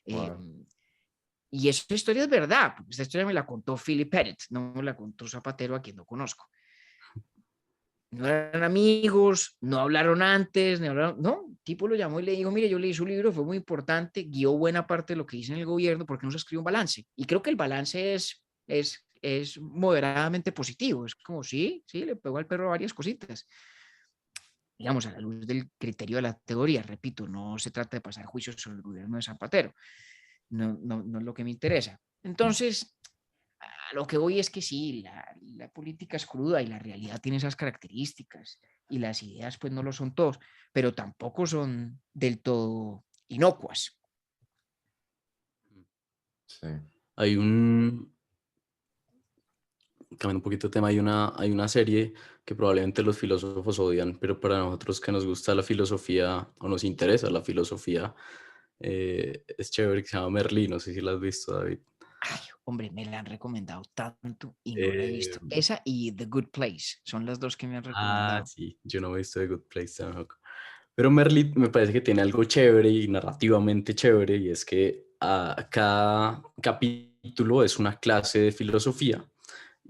Wow. Y esa historia es verdad, porque esta historia me la contó Philip Pettit, no me la contó Zapatero, a quien no conozco. No eran amigos, no hablaron antes, no, el tipo lo llamó y le dijo, mire, yo leí su libro, fue muy importante, guió buena parte de lo que hice en el gobierno, ¿por qué no se escribe un balance? Y creo que el balance es moderadamente positivo, es como, sí, le pegó al perro varias cositas. Digamos, a la luz del criterio de la teoría, repito, no se trata de pasar juicios sobre el gobierno de Zapatero, no es lo que me interesa. Entonces, a lo que voy es que sí, la política es cruda y la realidad tiene esas características y las ideas pues no lo son todos, pero tampoco son del todo inocuas. Sí. Hay cambiando un poquito de tema, hay una serie que probablemente los filósofos odian, pero para nosotros que nos gusta la filosofía o nos interesa la filosofía, es chévere, que se llama Merlí, no sé si la has visto, David. Ay, hombre, me la han recomendado tanto y no la he Eh, visto. Esa y The Good Place son las dos que me han recomendado. sí, yo no me he visto The Good Place tampoco. Pero Merlí me parece que tiene algo chévere y narrativamente chévere, y es que cada capítulo es una clase de filosofía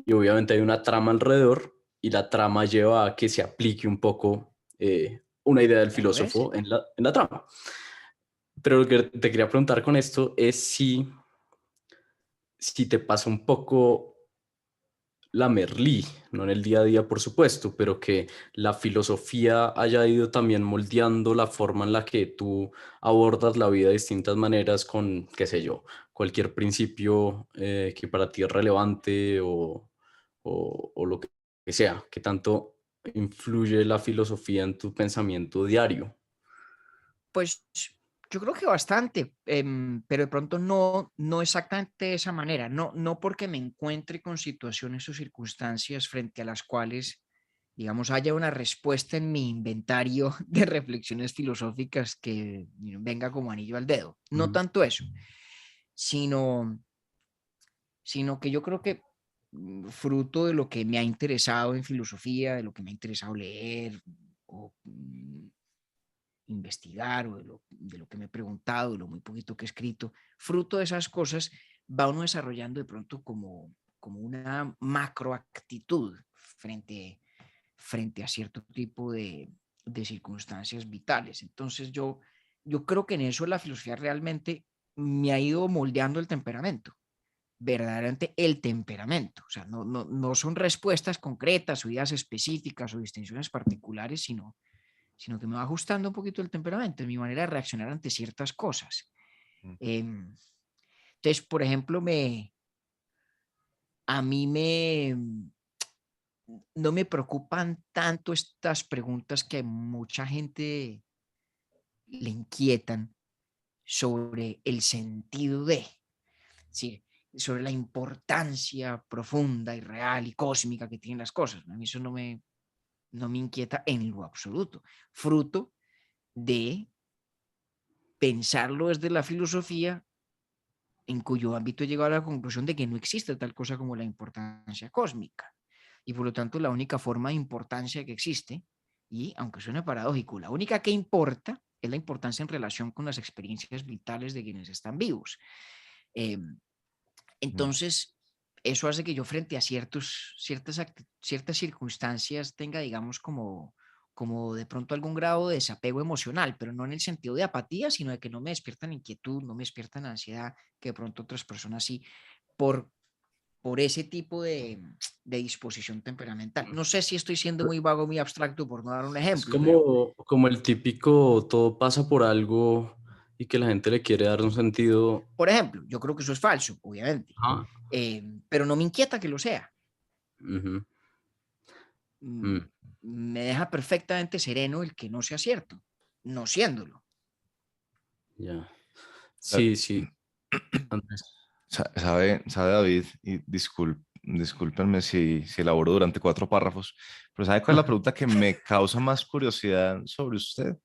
y obviamente hay una trama alrededor y la trama lleva a que se aplique un poco una idea del ¿Ya lo ves? filósofo en la trama. Pero lo que te quería preguntar con esto es si te pasa un poco la Merlí, no en el día a día, por supuesto, pero que la filosofía haya ido también moldeando la forma en la que tú abordas la vida de distintas maneras con, qué sé yo, cualquier principio que para ti es relevante o lo que sea, que tanto influye la filosofía en tu pensamiento diario. Pues Yo creo que bastante, pero de pronto no exactamente de esa manera, no porque me encuentre con situaciones o circunstancias frente a las cuales, digamos, haya una respuesta en mi inventario de reflexiones filosóficas que venga como anillo al dedo. No Ujú. tanto eso, sino, sino que yo creo que fruto de lo que me ha interesado en filosofía, de lo que me ha interesado leer o investigar o de lo que me he preguntado, de lo muy poquito que he escrito, fruto de esas cosas va uno desarrollando de pronto como una macroactitud frente a cierto tipo de circunstancias vitales. Entonces yo creo que en eso la filosofía realmente me ha ido moldeando el temperamento, verdaderamente el temperamento. O sea, no son respuestas concretas o ideas específicas o distinciones particulares, sino que me va ajustando un poquito el temperamento, mi manera de reaccionar ante ciertas cosas. Mm. Entonces, por ejemplo, a mí no me preocupan tanto estas preguntas que mucha gente le inquietan sobre el sentido de, sí, sobre la importancia profunda y real y cósmica que tienen las cosas. A mí eso no me inquieta en lo absoluto. Fruto de pensarlo desde la filosofía, en cuyo ámbito he llegado a la conclusión de que no existe tal cosa como la importancia cósmica. Y por lo tanto, la única forma de importancia que existe, y aunque suene paradójico, la única que importa es la importancia en relación con las experiencias vitales de quienes están vivos. Eh, Mm. entonces, eso hace que yo frente a ciertas circunstancias tenga, digamos, como de pronto algún grado de desapego emocional, pero no en el sentido de apatía, sino de que no me despiertan inquietud, no me despiertan ansiedad, que de pronto otras personas sí, por, por ese tipo de disposición temperamental. No sé si estoy siendo muy vago, muy abstracto por no dar un Es ejemplo, pero como el típico todo pasa por algo y que la gente le quiere dar un sentido. por ejemplo, yo creo que eso es falso, obviamente, Ajá. pero no me inquieta que lo sea. Ujú. Mm, Mm, Me deja perfectamente sereno el que no sea cierto, no siéndolo. ya. Sa- Sí, sí, Andrés. sabe David, y discúlpenme si elaboro durante 4 párrafos, pero ¿sabe cuál es la pregunta que me causa más curiosidad sobre usted?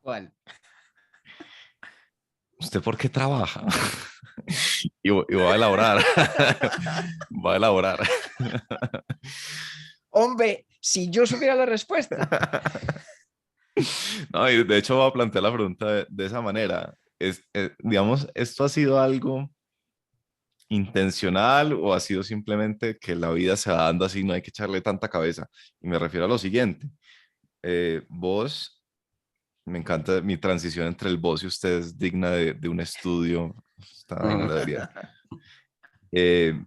¿Cuál? ¿Usted por qué trabaja? Y voy a elaborar. Voy a elaborar. Hombre, si yo supiera la respuesta. No, y de hecho voy a plantear la pregunta de esa manera. Digamos, ¿esto ha sido algo intencional o ha sido simplemente que la vida se va dando así, no hay que echarle tanta cabeza? Y me refiero a lo siguiente. Vos, me encanta mi transición entre el vos y usted es digna de un estudio. Esta vaina la debería. Eh,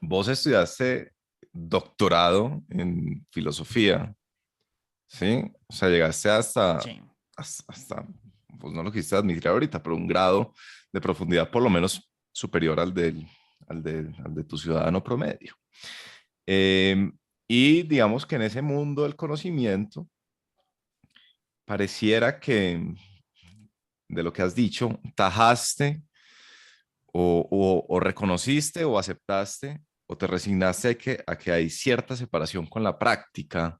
Vos estudiaste doctorado en filosofía, ¿sí? O sea, llegaste Sí. pues no lo quisiste admitir ahorita, pero un grado de profundidad por lo menos superior al de tu ciudadano promedio. Eh, y digamos que en ese mundo del conocimiento, pareciera que de lo que has dicho, tajaste o reconociste o aceptaste o te resignaste a que hay cierta separación con la práctica.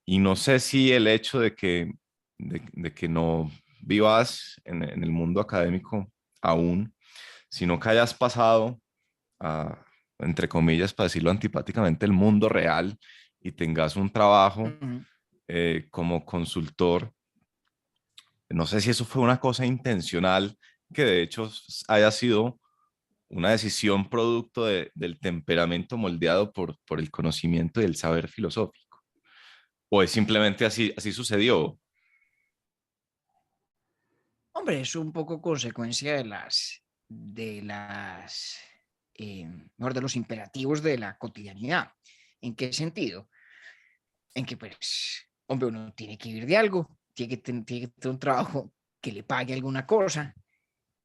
Y no sé si el hecho de que no vivas en el mundo académico aún, sino que hayas pasado a, entre comillas, para decirlo antipáticamente, el mundo real y tengas un trabajo Ujú. como consultor. No sé si eso fue una cosa intencional, que de hecho haya sido una decisión producto del temperamento moldeado por el conocimiento y el saber filosófico. O es simplemente así, así sucedió. Hombre, es un poco consecuencia mejor, de los imperativos de la cotidianidad. ¿En qué sentido? En que, pues, hombre, uno tiene que vivir de algo, tiene que tener un trabajo que le pague alguna cosa.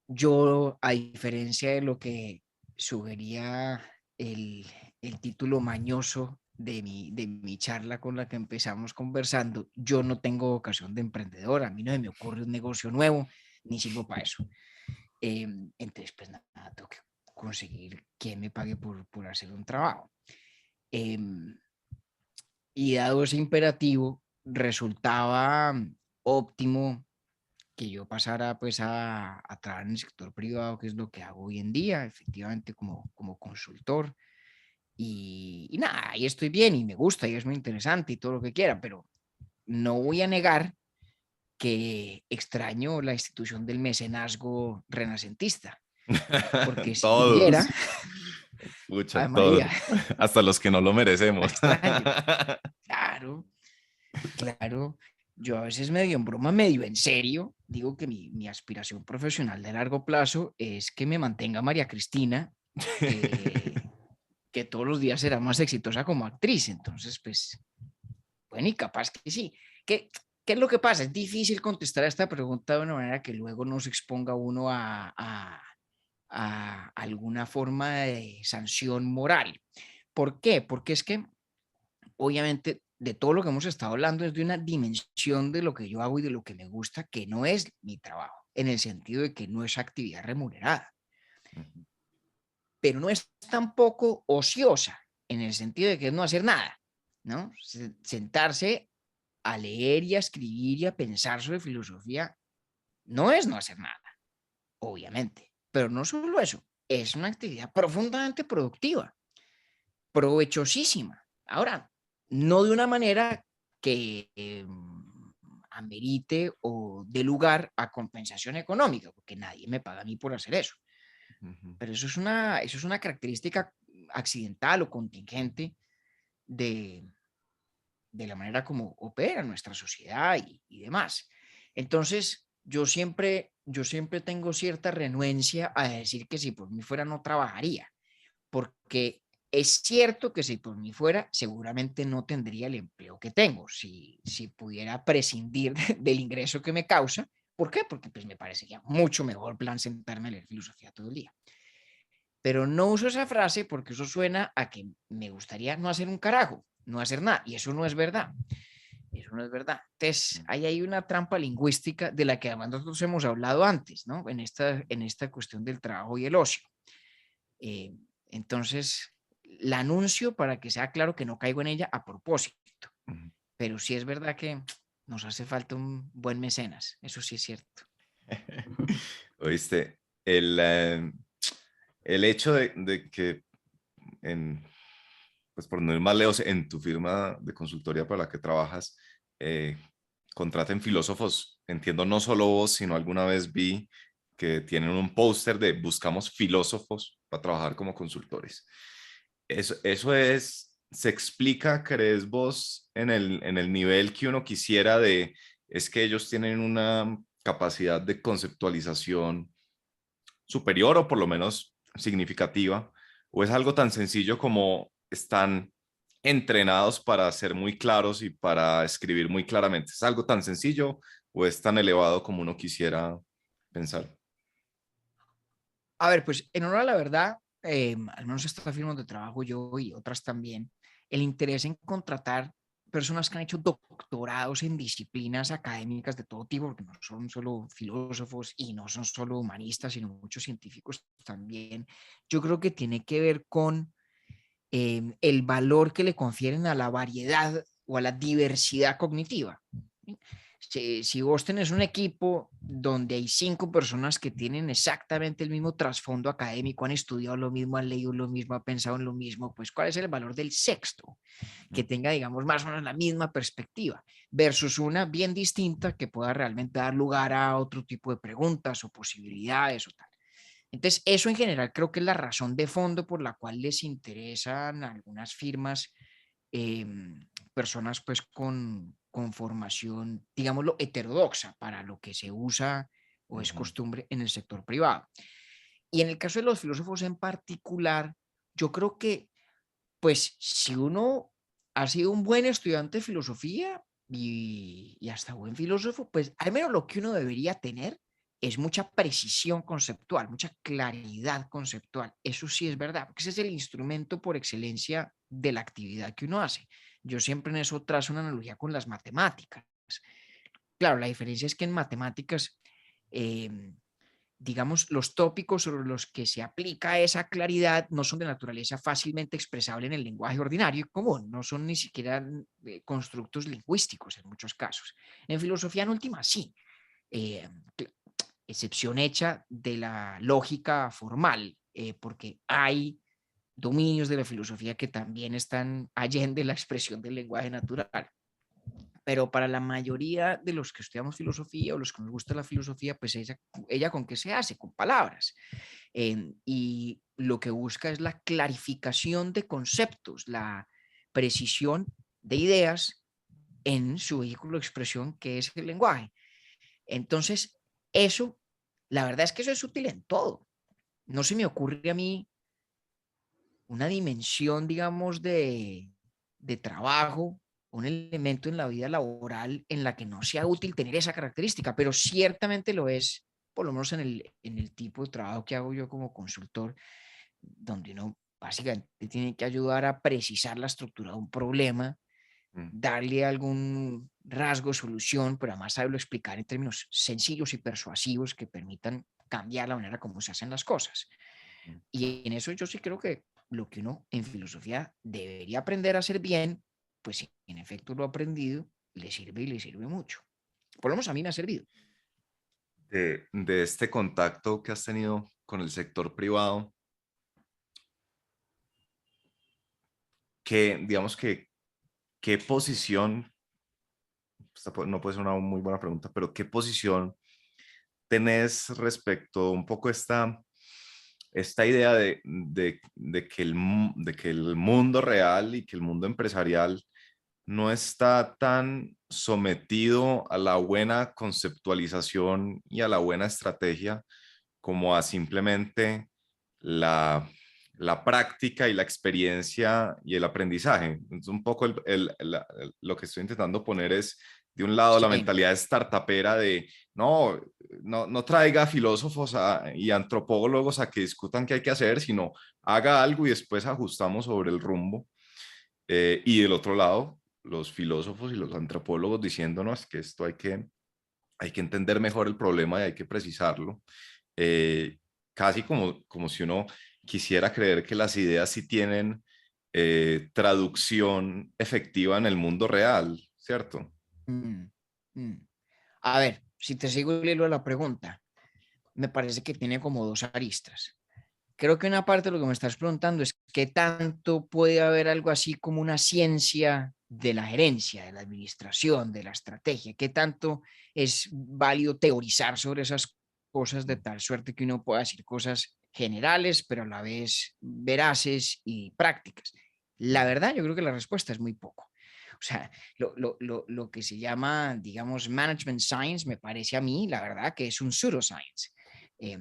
Yo, a diferencia de lo que sugería el, el título mañoso de mi charla con la que empezamos conversando, yo no tengo vocación de emprendedor, a mí no se me ocurre un negocio nuevo, ni sirvo para eso. Entonces, pues nada, tengo que conseguir quien me pague por hacer un trabajo. Y dado ese imperativo, resultaba óptimo que yo pasara pues a trabajar en el sector privado, que es lo que hago hoy en día, efectivamente como consultor. Y nada, ahí estoy bien y me gusta y es muy interesante y todo lo que quiera, pero no voy a negar que extraño la institución del mecenazgo renacentista, porque si pudiera, Todos, pucha, Ave María, todos, hasta los que no lo la merecemos. extraño. Claro, claro. Yo a veces medio en broma, medio en serio, digo que mi aspiración profesional de largo plazo es que me mantenga María Cristina, que, que todos los días será más exitosa como actriz. Entonces, pues, bueno, y capaz que sí. ¿Qué es lo que pasa? Es difícil contestar a esta pregunta de una manera que luego no se exponga uno a alguna forma de sanción moral. ¿Por qué? Porque es que, obviamente, de todo lo que hemos estado hablando es de una dimensión de lo que yo hago y de lo que me gusta, que no es mi trabajo, en el sentido de que no es actividad remunerada, pero no es tampoco ociosa, en el sentido de que es no hacer nada, ¿no? Sentarse a leer y a escribir y a pensar sobre filosofía no es no hacer nada, obviamente, pero no solo eso, es una actividad profundamente productiva, provechosísima. Ahora, no de una manera que amerite o dé lugar a compensación económica, porque nadie me paga a mí por hacer eso. Pero eso es una característica accidental o contingente de, de la manera como opera nuestra sociedad y demás. Entonces, yo siempre tengo cierta renuencia a decir que si por mí fuera no trabajaría, porque es cierto que si por mí fuera, seguramente no tendría el empleo que tengo, si pudiera prescindir del ingreso que me causa. ¿Por qué? Porque pues me parecería mucho mejor plan sentarme a leer filosofía todo el día. Pero no uso esa frase porque eso suena a que me gustaría no hacer un carajo, no hacer nada, y eso no es verdad. Eso no es verdad. Entonces, ahí hay una trampa lingüística de la que además nosotros hemos hablado antes, ¿no? En esta cuestión del trabajo y el ocio. Eh, entonces, la anuncio para que sea claro que no caigo en ella a propósito. Pero sí es verdad que nos hace falta un buen mecenas. Eso sí es cierto. Oíste, el hecho de que, en, pues por no ir más lejos, en tu firma de consultoría para la que trabajas, eh, contraten filósofos, entiendo no solo vos, sino alguna vez vi que tienen un póster de buscamos filósofos para trabajar como consultores. Eso es, se explica, ¿crees vos, en el nivel que uno quisiera de, es que ellos tienen una capacidad de conceptualización superior o por lo menos significativa? ¿O es algo tan sencillo como están entrenados para ser muy claros y para escribir muy claramente? ¿Es algo tan sencillo o es tan elevado como uno quisiera pensar? A ver, pues en honor a la verdad, al menos estas firmas de trabajo yo y otras también, el interés en contratar personas que han hecho doctorados en disciplinas académicas de todo tipo, porque no son solo filósofos y no son solo humanistas, sino muchos científicos también, yo creo que tiene que ver con el valor que le confieren a la variedad o a la diversidad cognitiva. Si vos tenés un equipo donde hay 5 personas que tienen exactamente el mismo trasfondo académico, han estudiado lo mismo, han leído lo mismo, han pensado en lo mismo, pues ¿cuál es el valor del sexto? Que tenga, digamos, más o menos la misma perspectiva, versus una bien distinta que pueda realmente dar lugar a otro tipo de preguntas o posibilidades o tal. Entonces, eso en general creo que es la razón de fondo por la cual les interesan a algunas firmas, eh, personas pues con formación, digámoslo, heterodoxa para lo que se usa o es Ujú, costumbre en el sector privado. Y en el caso de los filósofos en particular, yo creo que pues si uno ha sido un buen estudiante de filosofía y hasta buen filósofo, pues al menos lo que uno debería tener es mucha precisión conceptual, mucha claridad conceptual. Eso sí es verdad, porque ese es el instrumento por excelencia de la actividad que uno hace. Yo siempre en eso trazo una analogía con las matemáticas. Claro, la diferencia es que en matemáticas, digamos, los tópicos sobre los que se aplica esa claridad no son de naturaleza fácilmente expresable en el lenguaje ordinario y común, no son ni siquiera constructos lingüísticos en muchos casos. En filosofía en última, sí. Eh, Excepción hecha de la lógica formal, porque hay dominios de la filosofía que también están allende la expresión del lenguaje natural. Pero para la mayoría de los que estudiamos filosofía o los que nos gusta la filosofía, pues ella con qué se hace, con palabras. Y lo que busca es la clarificación de conceptos, la precisión de ideas en su vehículo de expresión que es el lenguaje. Entonces, eso, la verdad es que eso es útil en todo. No se me ocurre a mí una dimensión, digamos, de trabajo, un elemento en la vida laboral en la que no sea útil tener esa característica, pero ciertamente lo es, por lo menos en el tipo de trabajo que hago yo como consultor, donde uno básicamente tiene que ayudar a precisar la estructura de un problema, Mm. darle algún rasgo, solución, pero además saberlo explicar en términos sencillos y persuasivos que permitan cambiar la manera como se hacen las cosas. Mm. Y en eso yo sí creo que lo que uno en filosofía debería aprender a hacer bien, pues si en efecto lo ha aprendido, le sirve y le sirve mucho. Por lo menos a mí me ha servido. De este contacto que has tenido con el sector privado, que digamos que, ¿qué posición, no puede ser una muy buena pregunta, pero qué posición tenés respecto un poco esta idea de que de que el mundo real y que el mundo empresarial no está tan sometido a la buena conceptualización y a la buena estrategia como a simplemente la, la práctica y la experiencia y el aprendizaje? Es un poco lo que estoy intentando poner es, de un lado, la Sí. mentalidad startupera de no traiga filósofos y antropólogos a que discutan qué hay que hacer, sino haga algo y después ajustamos sobre el rumbo. Y del otro lado, los filósofos y los antropólogos diciéndonos que esto hay que entender mejor el problema y hay que precisarlo. Eh, Casi como si uno quisiera creer que las ideas sí tienen traducción efectiva en el mundo real, ¿cierto? Mm, mm. A ver, si te sigo el hilo de la pregunta, me parece que tiene como dos aristas. Creo que una parte de lo que me estás preguntando es qué tanto puede haber algo así como una ciencia de la gerencia, de la administración, de la estrategia, qué tanto es válido teorizar sobre esas cosas de tal suerte que uno pueda decir cosas generales, pero a la vez veraces y prácticas. La verdad, yo creo que la respuesta es muy poco. O sea, lo que se llama, digamos, management science, me parece a mí, la verdad, que es un pseudoscience. Eh,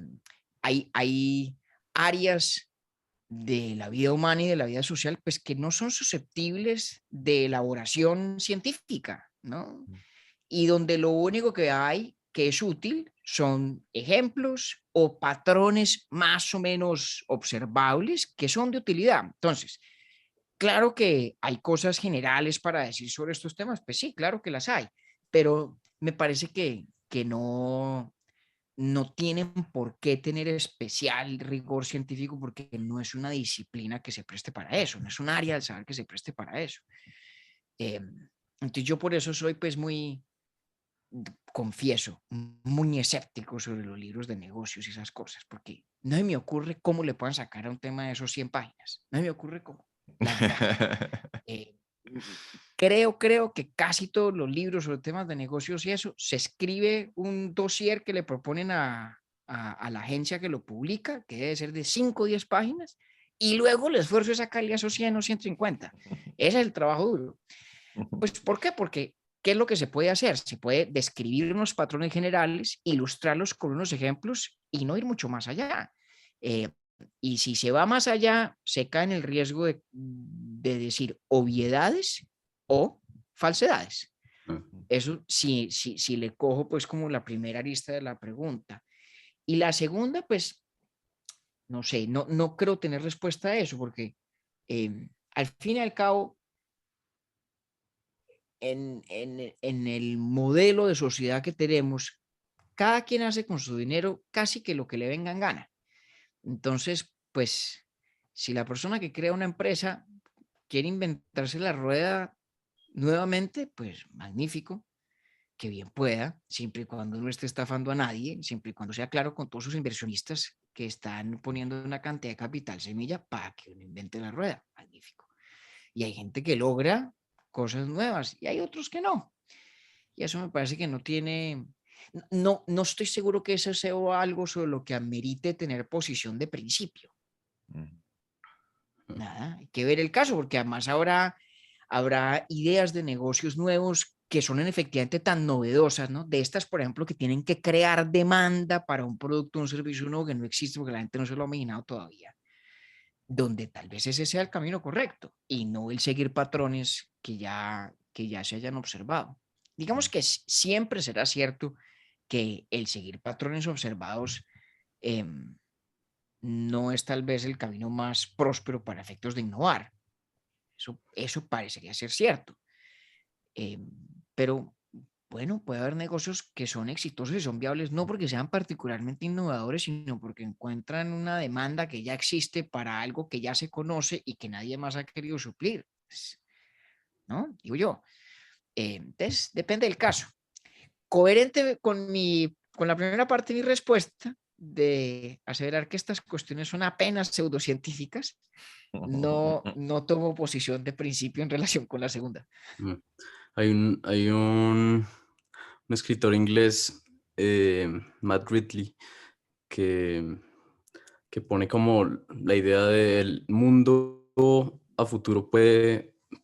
hay áreas de la vida humana y de la vida social, pues que no son susceptibles de elaboración científica, ¿no? Y donde lo único que hay que es útil son ejemplos o patrones más o menos observables que son de utilidad. Entonces, claro que hay cosas generales para decir sobre estos temas, pues sí, claro que las hay, pero me parece que no tienen por qué tener especial rigor científico porque no es una disciplina que se preste para eso, no es un área del saber que se preste para eso. Eh, entonces yo por eso soy pues muy, confieso, muy escéptico sobre los libros de negocios y esas cosas, porque no se me ocurre cómo le puedan sacar a un tema de esos 100 páginas, no se me ocurre cómo, la verdad. Eh, creo que casi todos los libros sobre temas de negocios y eso, se escribe un dossier que le proponen a la agencia que lo publica, que debe ser de 5 o 10 páginas, y luego el esfuerzo es sacarle a esos 100 o 150. Ese es el trabajo duro. Pues, ¿por qué? Porque, ¿qué es lo que se puede hacer? Se puede describir unos patrones generales, ilustrarlos con unos ejemplos y no ir mucho más allá. Eh, y si se va más allá, se cae en el riesgo de decir obviedades o falsedades. Eso si le cojo pues como la primera arista de la pregunta. Y la segunda, pues, no sé, no creo tener respuesta a eso, porque al fin y al cabo, en el modelo de sociedad que tenemos, cada quien hace con su dinero casi que lo que le venga en gana. Entonces, pues, si la persona que crea una empresa quiere inventarse la rueda nuevamente, pues magnífico, que bien pueda, siempre y cuando no esté estafando a nadie, siempre y cuando sea claro con todos sus inversionistas que están poniendo una cantidad de capital semilla para que uno invente la rueda, magnífico. Y hay gente que logra cosas nuevas y hay otros que no. Y eso me parece que no tiene, no estoy seguro que eso sea algo sobre lo que amerite tener posición de principio. Mm. Nada, hay que ver el caso, porque además habrá ideas de negocios nuevos que son efectivamente tan novedosas, ¿no? De estas, por ejemplo, que tienen que crear demanda para un producto o un servicio nuevo que no existe porque la gente no se lo ha imaginado todavía, donde tal vez ese sea el camino correcto y no el seguir patrones que ya se hayan observado. Digamos que siempre será cierto que el seguir patrones observados em, no es tal vez el camino más próspero para efectos de innovar. Eso parecería ser cierto. Pero bueno, puede haber negocios que son exitosos y son viables no porque sean particularmente innovadores, sino porque encuentran una demanda que ya existe para algo que ya se conoce y que nadie más ha querido suplir, ¿no? Digo yo. Entonces, depende del caso. Coherente con la primera parte de mi respuesta de aseverar que estas cuestiones son apenas pseudocientíficas, no tomo posición de principio en relación con la segunda. Mm. Hay un escritor inglés, Matt Ridley, que, que pone como la idea del mundo a futuro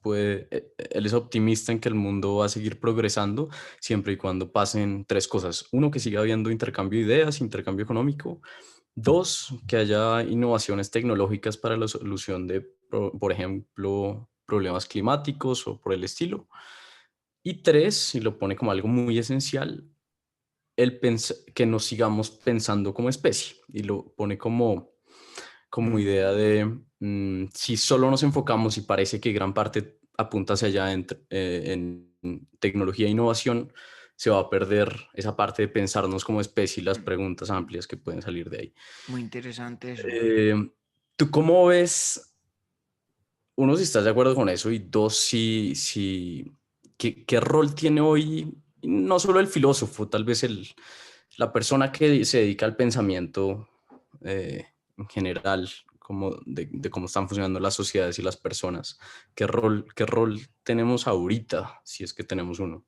él es optimista en que el mundo va a seguir progresando siempre y cuando pasen tres cosas. Uno, que siga habiendo intercambio de ideas, intercambio económico. Dos, que haya innovaciones tecnológicas para la solución de, por ejemplo, problemas climáticos o por el estilo. Y tres, y lo pone como algo muy esencial, que nos sigamos pensando como especie. Y lo pone como idea de si solo nos enfocamos y parece que gran parte apunta hacia allá en tecnología e innovación, se va a perder esa parte de pensarnos como especie y las preguntas amplias que pueden salir de ahí. Muy interesante eso. Eh, ¿Tú cómo ves? Uno, si estás de acuerdo con eso, y dos, ¿qué rol tiene hoy no solo el filósofo, tal vez la persona que se dedica al pensamiento en general, como de cómo están funcionando las sociedades y las personas? ¿Qué rol tenemos ahorita, si es que tenemos uno?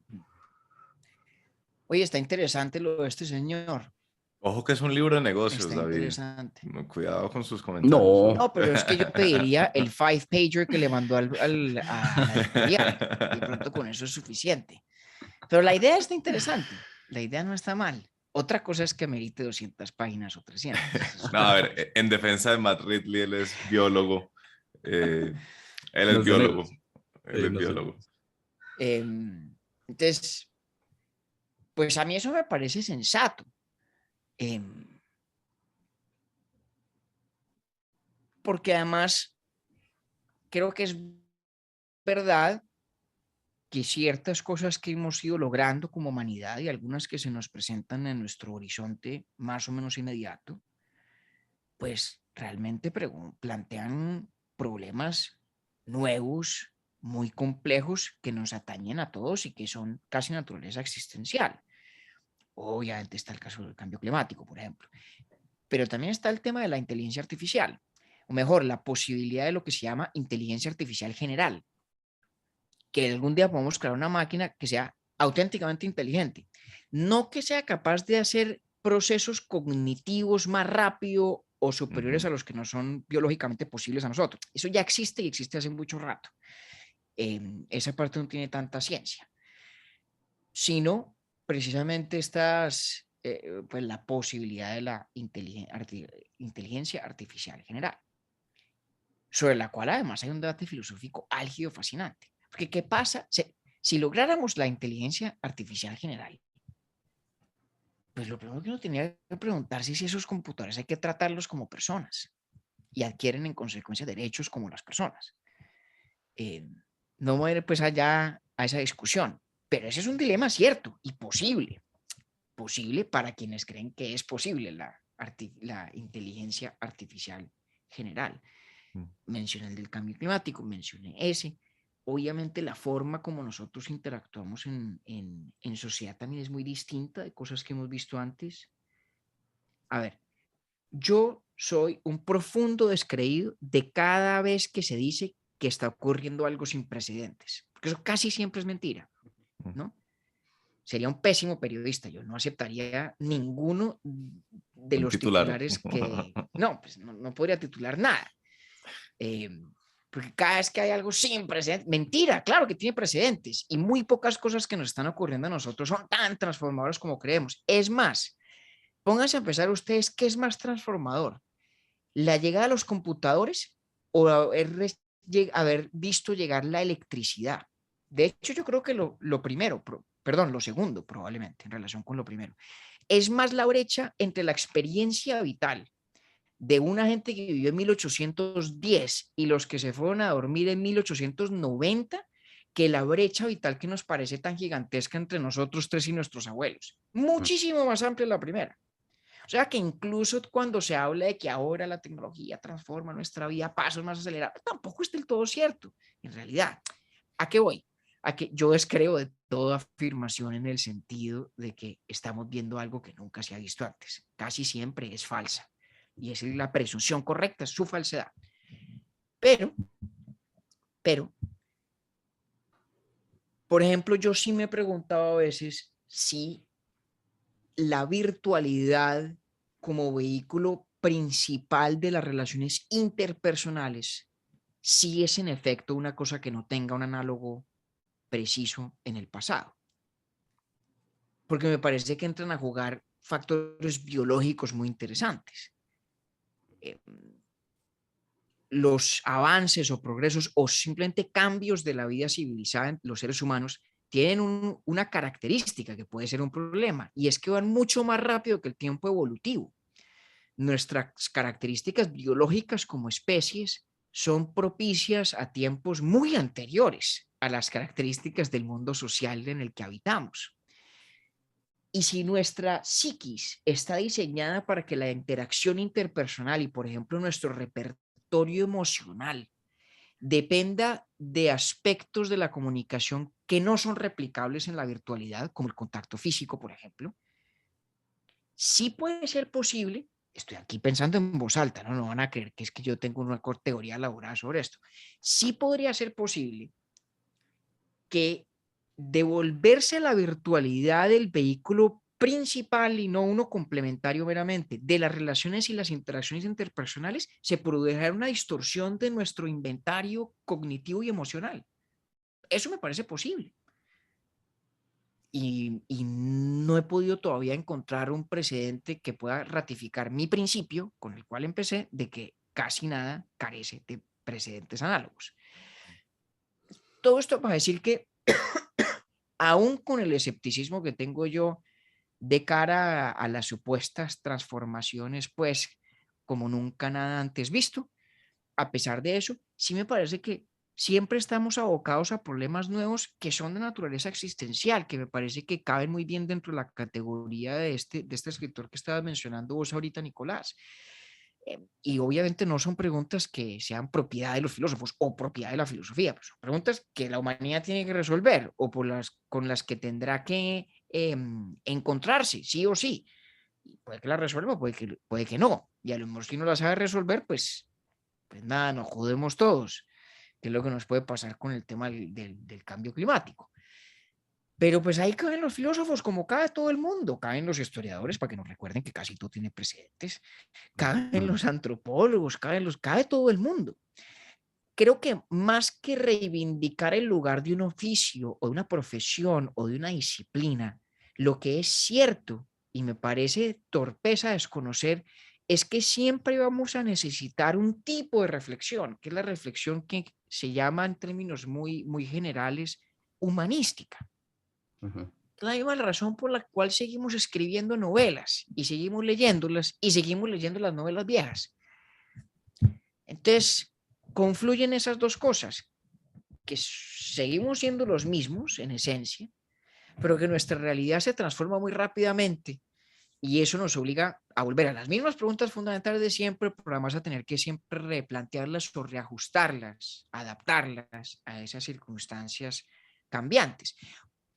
Oye, está interesante lo de este señor. Ojo que es un libro de negocios, Está David. interesante. Cuidado con sus comentarios. No, No, pero es que yo pediría el five-pager que le mandó a la editorial. Y de pronto con eso es suficiente. Pero la idea está interesante. La idea no está mal. Otra cosa es que merite 200 páginas o 300. Eso es No, otra a cosa. ver, en defensa de Matt Ridley, él es biólogo. eh, él no es es de biólogo. negocios. Él es No sé. biólogo. Entonces, pues a mí eso me parece sensato. Porque además creo que es verdad que ciertas cosas que hemos ido logrando como humanidad y algunas que se nos presentan en nuestro horizonte más o menos inmediato, pues realmente plantean problemas nuevos, muy complejos, que nos atañen a todos y que son casi naturaleza existencial. Obviamente está el caso del cambio climático, por ejemplo, pero también está el tema de la inteligencia artificial, o mejor, la posibilidad de lo que se llama inteligencia artificial general, que algún día podamos crear una máquina que sea auténticamente inteligente, no que sea capaz de hacer procesos cognitivos más rápido o superiores Ujú. a los que no son biológicamente posibles a nosotros. Eso ya existe y existe hace mucho rato. Esa parte no tiene tanta ciencia, sino precisamente pues la posibilidad de la inteligencia artificial general, sobre la cual además hay un debate filosófico álgido fascinante. Porque ¿qué pasa si lográramos la inteligencia artificial general? Pues lo primero que uno tenía que preguntarse es si esos computadores hay que tratarlos como personas y adquieren en consecuencia derechos como las personas. No voy a ir pues allá a esa discusión, pero ese es un dilema cierto y posible para quienes creen que es posible la inteligencia artificial general. Mm. Mencioné el del cambio climático, mencioné ese. Obviamente la forma como nosotros interactuamos en sociedad también es muy distinta de cosas que hemos visto antes. A ver, yo soy un profundo descreído de cada vez que se dice que está ocurriendo algo sin precedentes, porque eso casi siempre es mentira, Mm. ¿no? Sería un pésimo periodista. Yo no aceptaría ninguno de Un los titular. titulares que... No, pues no podría titular nada. Eh, porque cada vez que hay algo sin precedentes, mentira, claro que tiene precedentes y muy pocas cosas que nos están ocurriendo a nosotros son tan transformadoras como creemos. Es más, pónganse a pensar ustedes qué es más transformador, la llegada de los computadores o haber visto llegar la electricidad. De hecho, yo creo que lo primero, perdón, lo segundo probablemente en relación con lo primero, es más la brecha entre la experiencia vital de una gente que vivió en 1810 y los que se fueron a dormir en 1890 que la brecha vital que nos parece tan gigantesca entre nosotros tres y nuestros abuelos. Muchísimo más amplia la primera. O sea que incluso cuando se habla de que ahora la tecnología transforma nuestra vida a pasos más acelerados, tampoco es del todo cierto. En realidad, ¿a qué voy? A que yo descreo de toda afirmación en el sentido de que estamos viendo algo que nunca se ha visto antes. Casi siempre es falsa. Y esa es la presunción correcta, es su falsedad. Pero, por ejemplo, yo sí me he preguntado a veces si la virtualidad como vehículo principal de las relaciones interpersonales sí es en efecto una cosa que no tenga un análogo preciso en el pasado. Porque me parece que entran a jugar factores biológicos muy interesantes. Los avances o progresos o simplemente cambios de la vida civilizada en los seres humanos tienen una característica que puede ser un problema y es que van mucho más rápido que el tiempo evolutivo. Nuestras características biológicas como especies son propicias a tiempos muy anteriores a las características del mundo social en el que habitamos. Y si nuestra psiquis está diseñada para que la interacción interpersonal y, por ejemplo, nuestro repertorio emocional dependa de aspectos de la comunicación que no son replicables en la virtualidad, como el contacto físico, por ejemplo, sí puede ser posible, estoy aquí pensando en voz alta, no van a creer que es que yo tengo una teoría elaborada sobre esto, sí podría ser posible que devolverse a la virtualidad del vehículo principal y no uno complementario meramente de las relaciones y las interacciones interpersonales, se produjera una distorsión de nuestro inventario cognitivo y emocional. Eso me parece posible. Y no he podido todavía encontrar un precedente que pueda ratificar mi principio con el cual empecé de que casi nada carece de precedentes análogos. Todo esto para decir que aún con el escepticismo que tengo yo de cara a las supuestas transformaciones, pues como nunca nada antes visto, a pesar de eso, sí me parece que siempre estamos abocados a problemas nuevos que son de naturaleza existencial, que me parece que caben muy bien dentro de la categoría de este escritor que estabas mencionando vos ahorita, Nicolás. Y obviamente no son preguntas que sean propiedad de los filósofos o propiedad de la filosofía, pues son preguntas que la humanidad tiene que resolver o con las que tendrá que encontrarse, sí o sí. Y puede que la resuelva, puede que no. Y a lo mejor si no la sabe resolver, pues nada, nos jodemos todos, que es lo que nos puede pasar con el tema del cambio climático. Pero pues ahí caben los filósofos, como cabe todo el mundo, caben los historiadores, para que nos recuerden que casi todo tiene precedentes, caben los antropólogos, cabe todo el mundo. Creo que más que reivindicar el lugar de un oficio o de una profesión o de una disciplina, lo que es cierto y me parece torpeza desconocer es que siempre vamos a necesitar un tipo de reflexión, que es la reflexión que se llama en términos muy, muy generales humanística. La misma razón por la cual seguimos escribiendo novelas y seguimos leyéndolas y seguimos leyendo las novelas viejas. Entonces, confluyen esas dos cosas. que seguimos siendo los mismos en esencia, pero que nuestra realidad se transforma muy rápidamente y eso nos obliga a volver a las mismas preguntas fundamentales de siempre, pero además a tener que siempre replantearlas o reajustarlas, adaptarlas a esas circunstancias cambiantes.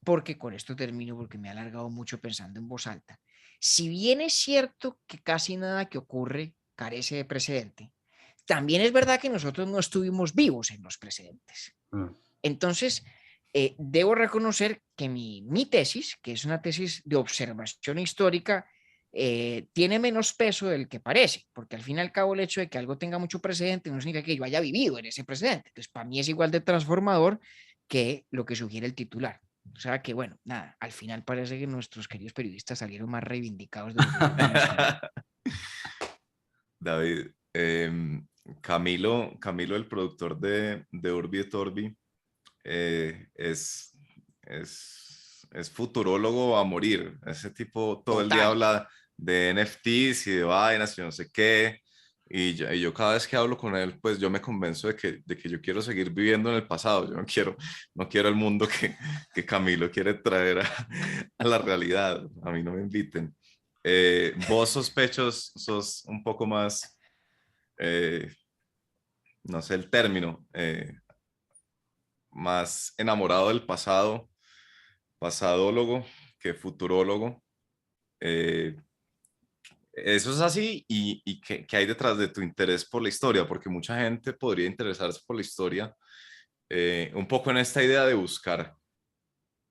Porque con esto termino, porque me he alargado mucho pensando en voz alta. Si bien es cierto que casi nada que ocurre carece de precedente, también es verdad que nosotros no estuvimos vivos en los precedentes. Entonces, debo reconocer que mi tesis, que es una tesis de observación histórica, tiene menos peso del que parece, porque al fin y al cabo el hecho de que algo tenga mucho precedente no significa que yo haya vivido en ese precedente. Entonces, para mí es igual de transformador que lo que sugiere el titular. O sea que, bueno, nada, al final parece que nuestros queridos periodistas salieron más reivindicados de lo que yo pensaba. David, Camilo, el productor de Urbi et Orbi, eh, es, es futurólogo a morir. Ese tipo todo el día Total. habla de NFTs y de vainas y no sé qué. Y yo cada vez que hablo con él, pues yo me convenzo de que yo quiero seguir viviendo en el pasado. Yo no quiero el mundo que Camilo quiere traer a la realidad. A mí no me inviten. Vos sospechos, sos un poco más, eh, no sé el término, más enamorado del pasado, pasadólogo que futurólogo. Eh, Eso es así y ¿qué hay detrás de tu interés por la historia? Porque mucha gente podría interesarse por la historia un poco en esta idea de buscar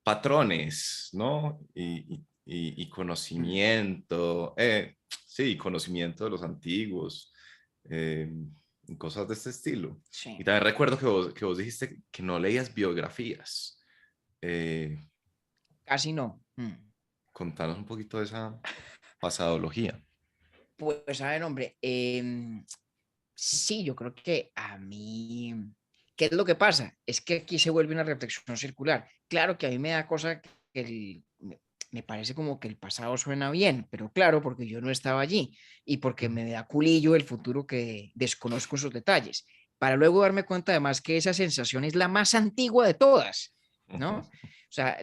patrones, ¿no? Y conocimiento, sí, conocimiento de los antiguos, eh, y cosas de este estilo. Sí. Y también recuerdo que vos dijiste que no leías biografías. Eh, Casi no. Contanos un poquito de esa pasadología. Pues a ver, hombre, sí, yo creo que a mí, ¿qué es lo que pasa? Es que aquí se vuelve una reflexión circular. Claro que a mí me da cosa que me parece como que el pasado suena bien, pero claro, porque yo no estaba allí y porque me da culillo el futuro que desconozco esos detalles, para luego darme cuenta además que esa sensación es la más antigua de todas, ¿no? O sea,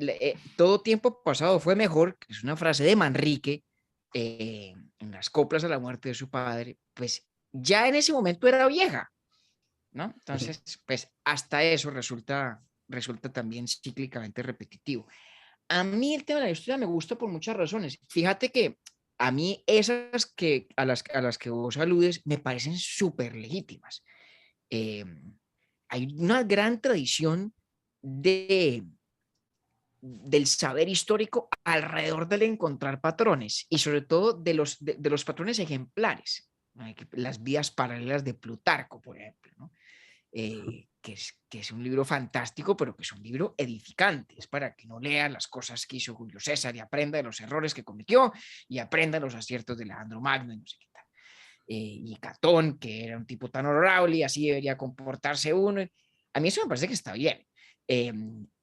todo tiempo pasado fue mejor, que es una frase de Manrique, en las coplas a la muerte de su padre, pues ya en ese momento era vieja, ¿no? Entonces, pues hasta eso resulta también cíclicamente repetitivo. A mí el tema de la historia me gusta por muchas razones. Fíjate que a mí esas que a las que vos aludes me parecen súper legítimas. Eh, Hay una gran tradición de, del saber histórico alrededor del encontrar patrones y sobre todo de los patrones ejemplares, las vías paralelas de Plutarco, por ejemplo, ¿no? Que es un libro fantástico, pero que es un libro edificante. Es para que no lea las cosas que hizo Julio César y aprenda de los errores que cometió y aprenda los aciertos de Alejandro Magno y no sé qué tal. Y Catón, que era un tipo tan honorable y así debería comportarse uno. A mí eso me parece que está bien. Eh,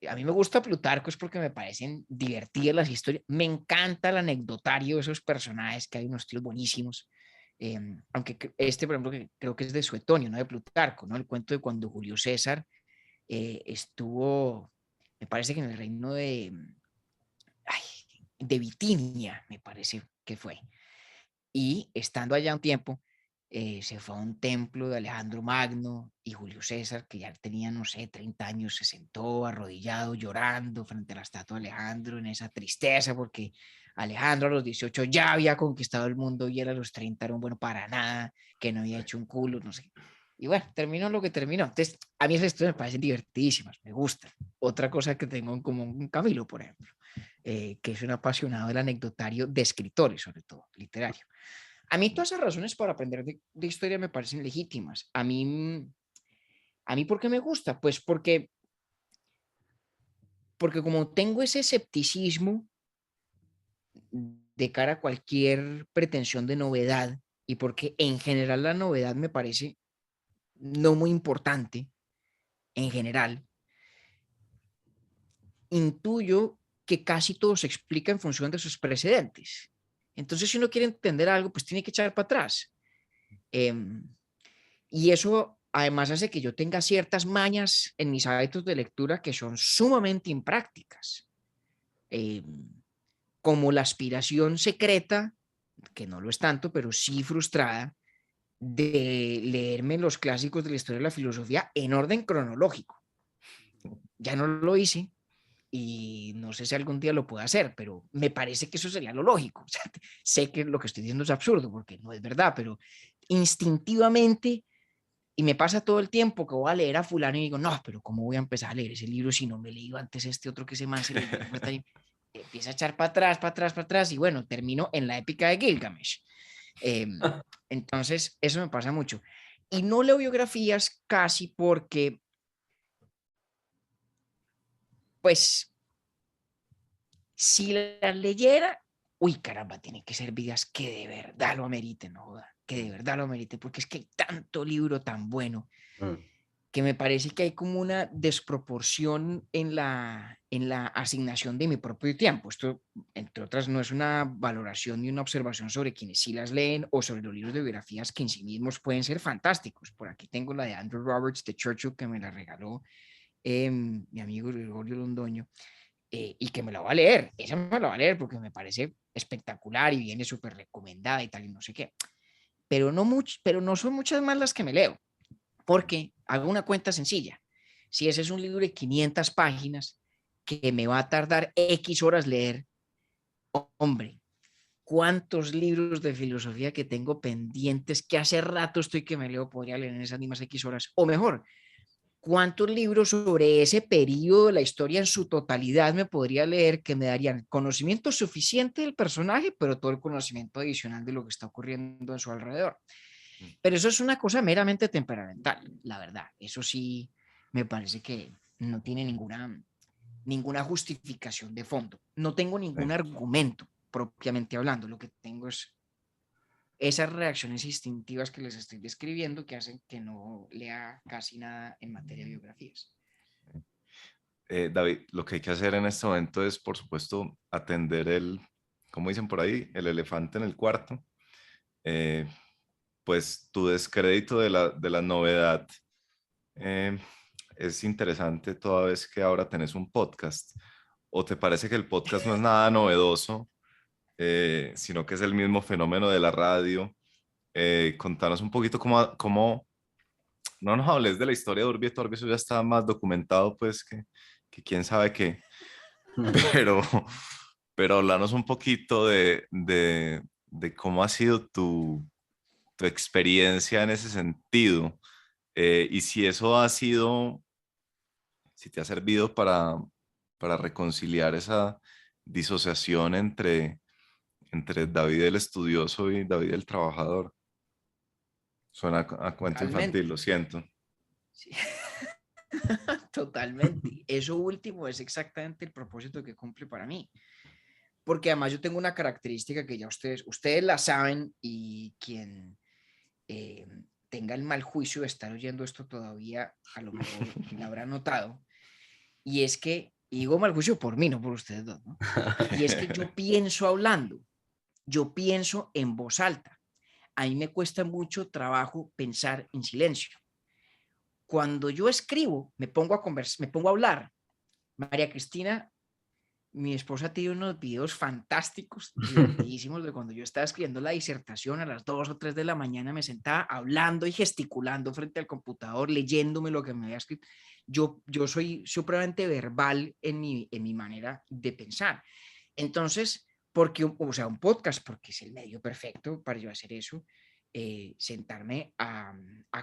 a mí me gusta Plutarco es porque me parecen divertidas las historias. Me encanta el anecdotario de esos personajes, que hay unos tíos buenísimos. Aunque este, por ejemplo, que creo que es de Suetonio, no de Plutarco, ¿no? El cuento de cuando Julio César estuvo, me parece que en el reino ay, de Bitinia, me parece que fue. Y estando allá un tiempo, se fue a un templo de Alejandro Magno y Julio César, que ya tenía, no sé, 30 años, se sentó arrodillado, llorando frente a la estatua de Alejandro en esa tristeza, porque Alejandro a los 18 ya había conquistado el mundo y él a los 30 era un bueno para nada, que no había hecho un culo, no sé. Y bueno, terminó lo que terminó. Entonces, a mí esas historias me parecen divertidísimas, me gustan. Otra cosa que tengo en común con Camilo, por ejemplo, que es un apasionado del anecdotario de escritores, sobre todo, literario. A mí todas esas razones para aprender de historia me parecen legítimas. A mí, ¿por qué me gusta? Pues porque como tengo ese escepticismo de cara a cualquier pretensión de novedad y porque en general la novedad me parece no muy importante, en general, intuyo que casi todo se explica en función de sus precedentes. Entonces, si uno quiere entender algo, pues tiene que echar para atrás. Y eso además hace que yo tenga ciertas mañas en mis hábitos de lectura que son sumamente imprácticas, eh, como la aspiración secreta, que no lo es tanto, pero sí frustrada, de leerme los clásicos de la historia de la filosofía en orden cronológico. Ya no lo hice y no sé si algún día lo pueda hacer, pero me parece que eso sería lo lógico. O sea, sé que lo que estoy diciendo es absurdo porque no es verdad, pero instintivamente, y me pasa todo el tiempo que voy a leer a fulano y digo, no, pero ¿cómo voy a empezar a leer ese libro si no me he leído antes este otro que se man se leyó? Empieza a echar para atrás, para atrás, para atrás y bueno, termino en la épica de Gilgamesh. Entonces, eso me pasa mucho. Y no leo biografías casi porque, pues, si las leyera, uy, caramba, tienen que ser vidas que de verdad lo ameriten, no joda, que de verdad lo ameriten, porque es que hay tanto libro tan bueno Mm. que me parece que hay como una desproporción en la asignación de mi propio tiempo. Esto, entre otras, no es una valoración ni una observación sobre quienes sí las leen o sobre los libros de biografías que en sí mismos pueden ser fantásticos. Por aquí tengo la de Andrew Roberts de Churchill que me la regaló mi amigo Gregorio Londoño y que me la va a leer. Esa me la va a leer porque me parece espectacular y viene súper recomendada y tal y no sé qué. Pero no son muchas más las que me leo porque hago una cuenta sencilla. Si ese es un libro de 500 páginas que me va a tardar X horas leer, hombre, ¿cuántos libros de filosofía que tengo pendientes que hace rato estoy que me leo podría leer en esas mismas X horas? O mejor, ¿cuántos libros sobre ese periodo de la historia en su totalidad me podría leer que me darían conocimiento suficiente del personaje, pero todo el conocimiento adicional de lo que está ocurriendo en su alrededor? Pero eso es una cosa meramente temperamental, la verdad. Eso sí me parece que no tiene ninguna justificación de fondo. No tengo ningún Sí. argumento propiamente hablando. Lo que tengo es esas reacciones instintivas que les estoy describiendo que hacen que no lea casi nada en materia de biografías. David, lo que hay que hacer en este momento es, por supuesto, atender como dicen por ahí, el elefante en el cuarto. Eh, pues tu descrédito de la novedad eh, es interesante toda vez que ahora tenés un podcast. ¿O te parece que el podcast no es nada novedoso, sino que es el mismo fenómeno de la radio? Contanos un poquito no nos hables de la historia de Urbi et Orbi, eso ya está más documentado, pues, que quién sabe qué, pero, pero hablanos un poquito de cómo ha sido tu experiencia en ese sentido, y si eso si te ha servido para reconciliar esa disociación entre David el estudioso y David el trabajador. Suena a cuento infantil, Totalmente. lo siento. Sí. Totalmente. Eso último es exactamente el propósito que cumple para mí. Porque además yo tengo una característica que ya ustedes la saben y quien eh, tenga el mal juicio de estar oyendo esto todavía, a lo mejor la habrá notado, y es que, y digo mal juicio por mí, no por ustedes dos, ¿no? Y es que yo pienso hablando, yo pienso en voz alta. A mí me cuesta mucho trabajo pensar en silencio. Cuando yo escribo, me pongo a hablar. María Cristina, mi esposa, tiene unos videos fantásticos, divertidísimos, de cuando yo estaba escribiendo la disertación a las 2 o 3 de la mañana, me sentaba hablando y gesticulando frente al computador, leyéndome lo que me había escrito. Yo soy supremamente verbal en mi manera de pensar. Entonces, porque, o sea, un podcast, porque es el medio perfecto para yo hacer eso, sentarme a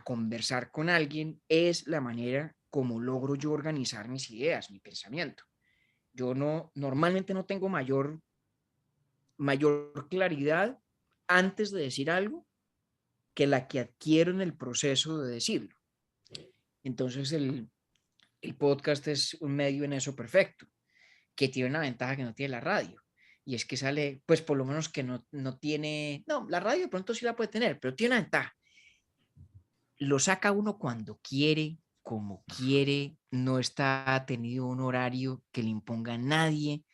conversar con alguien es la manera como logro yo organizar mis ideas, mi pensamiento. Yo normalmente no tengo mayor claridad antes de decir algo que la que adquiero en el proceso de decirlo. Entonces el podcast es un medio en eso perfecto, que tiene una ventaja que no tiene la radio. Y es que sale, pues por lo menos que no tiene, no, la radio de pronto sí la puede tener, pero tiene una ventaja. Lo saca uno cuando quiere, como quiere, no está tenido un horario que le imponga a nadie.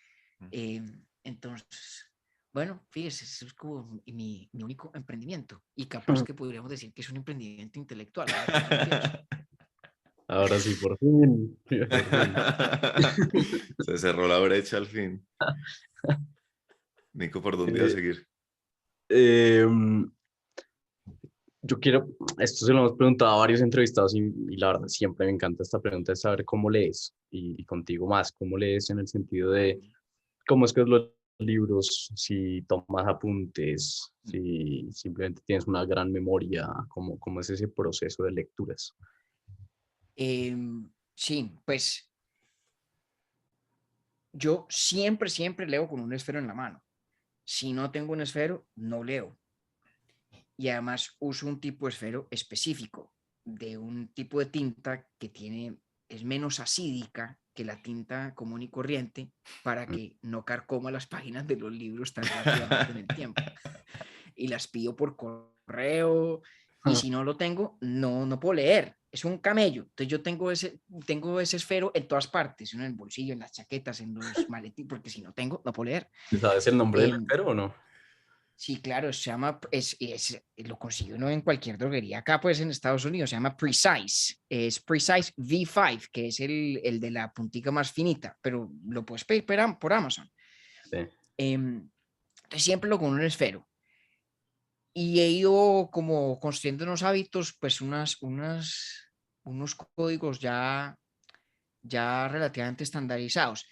Entonces, Bueno, fíjese, eso es como mi único emprendimiento. Y capaz que podríamos decir que es un emprendimiento intelectual, ahora que lo pienso. Ahora sí, por fin. Por fin. Se cerró la brecha al fin. Nico, ¿por dónde iba a Eh, seguir? em, yo quiero, esto se lo hemos preguntado a varios entrevistados y la verdad siempre me encanta esta pregunta, es saber cómo lees y contigo más, cómo lees en el sentido de cómo escribes los libros, si tomas apuntes, si simplemente tienes una gran memoria, cómo es ese proceso de lecturas. Sí, pues yo siempre leo con un esfero en la mano. Si no tengo un esfero, no leo. Y además uso un tipo de esfero específico, de un tipo de tinta que es menos acídica que la tinta común y corriente para que no carcoma las páginas de los libros tan rápidamente en el tiempo. Y las pido por correo y si no lo tengo, no puedo leer. Es un camello. Entonces yo tengo ese esfero en todas partes, en el bolsillo, en las chaquetas, en los maletines, porque si no tengo, no puedo leer. ¿Sabes el nombre del Eh, esfero o no? Sí, claro, se llama, lo consigue uno en cualquier droguería. Acá, pues en Estados Unidos, se llama Precise. Es Precise V5, que es el de la puntica más finita, pero lo puedes pedir por Amazon. Sí. Entonces, siempre lo con un esfero. Y he ido como construyendo unos hábitos, pues unos códigos ya relativamente estandarizados.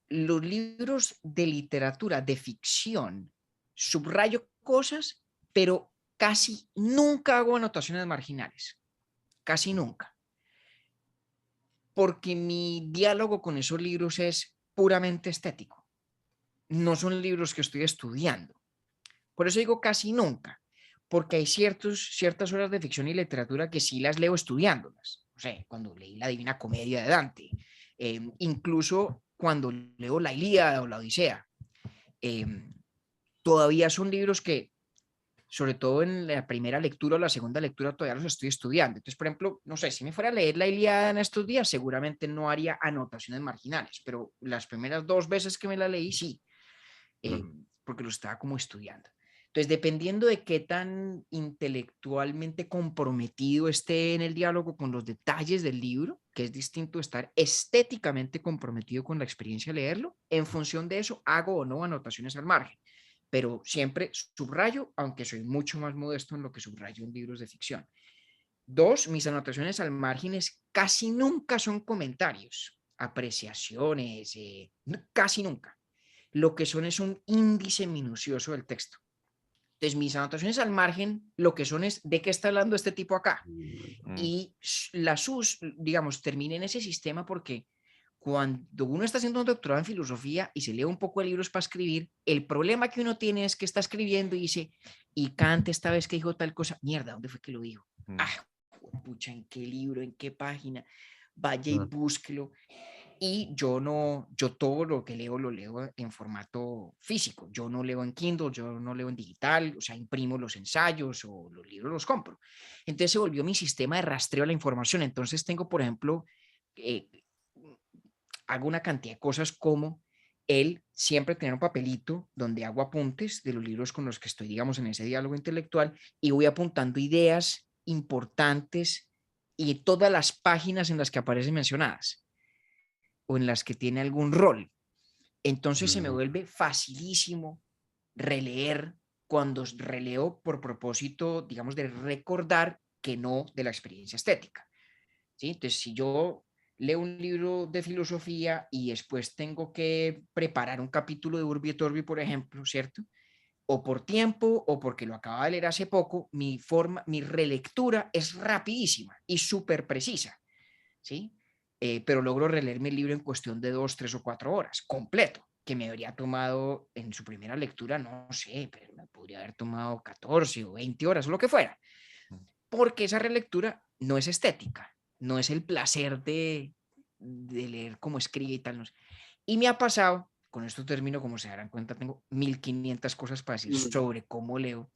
Los libros de literatura, de ficción, subrayo cosas, pero casi nunca hago anotaciones marginales, casi nunca, porque mi diálogo con esos libros es puramente estético, no son libros que estoy estudiando. Por eso digo casi nunca, porque hay ciertas horas de ficción y literatura que sí las leo estudiándolas. O sea, cuando leí la Divina Comedia de Dante, incluso cuando leo la Ilíada o la Odisea, eh, todavía son libros que, sobre todo en la primera lectura o la segunda lectura, todavía los estoy estudiando. Entonces, por ejemplo, no sé, si me fuera a leer la Ilíada en estos días, seguramente no haría anotaciones marginales, pero las primeras dos veces que me la leí, sí, eh, Mm. porque lo estaba como estudiando. Entonces, dependiendo de qué tan intelectualmente comprometido esté en el diálogo con los detalles del libro, que es distinto estar estéticamente comprometido con la experiencia de leerlo, en función de eso hago o no anotaciones al margen, pero siempre subrayo, aunque soy mucho más modesto en lo que subrayo en libros de ficción. Dos, mis anotaciones al margen casi nunca son comentarios, apreciaciones, casi nunca. Lo que son es un índice minucioso del texto. Entonces, mis anotaciones al margen, lo que son es de qué está hablando este tipo acá. Mm. Y digamos, termine en ese sistema porque cuando uno está haciendo un doctorado en filosofía y se lee un poco de libros para escribir, el problema que uno tiene es que está escribiendo y dice, y Kant esta vez que dijo tal cosa, mierda, ¿dónde fue que lo dijo? Mm. Ah, pucha, ¿en qué libro? ¿En qué página? Vaya y Mm. búsquelo. Y yo todo lo que leo lo leo en formato físico. Yo no leo en Kindle, yo no leo en digital, o sea, imprimo los ensayos o los libros los compro. Entonces se volvió mi sistema de rastreo de la información. Entonces tengo, por ejemplo, eh, hago una cantidad de cosas como el siempre tener un papelito donde hago apuntes de los libros con los que estoy, digamos, en ese diálogo intelectual y voy apuntando ideas importantes y todas las páginas en las que aparecen mencionadas o en las que tiene algún rol. Entonces se me Mm. vuelve facilísimo releer cuando releo por propósito, digamos, de recordar que no de la experiencia estética. ¿Sí? Entonces, si yo leo un libro de filosofía y después tengo que preparar un capítulo de Urbi et Orbi, por ejemplo, ¿cierto? O por tiempo o porque lo acaba de leer hace poco, mi relectura es rapidísima y súper precisa. ¿Sí? Pero logro releerme el libro en cuestión de 2, 3 o 4 horas, completo, que me habría tomado en su primera lectura, no sé, pero me podría haber tomado 14 o 20 horas, o lo que fuera, porque esa relectura no es estética, no es el placer de leer cómo escribe y tal. No sé. Y me ha pasado, con esto termino, como se darán cuenta, tengo 1500 cosas para decir Mm. sobre cómo leo.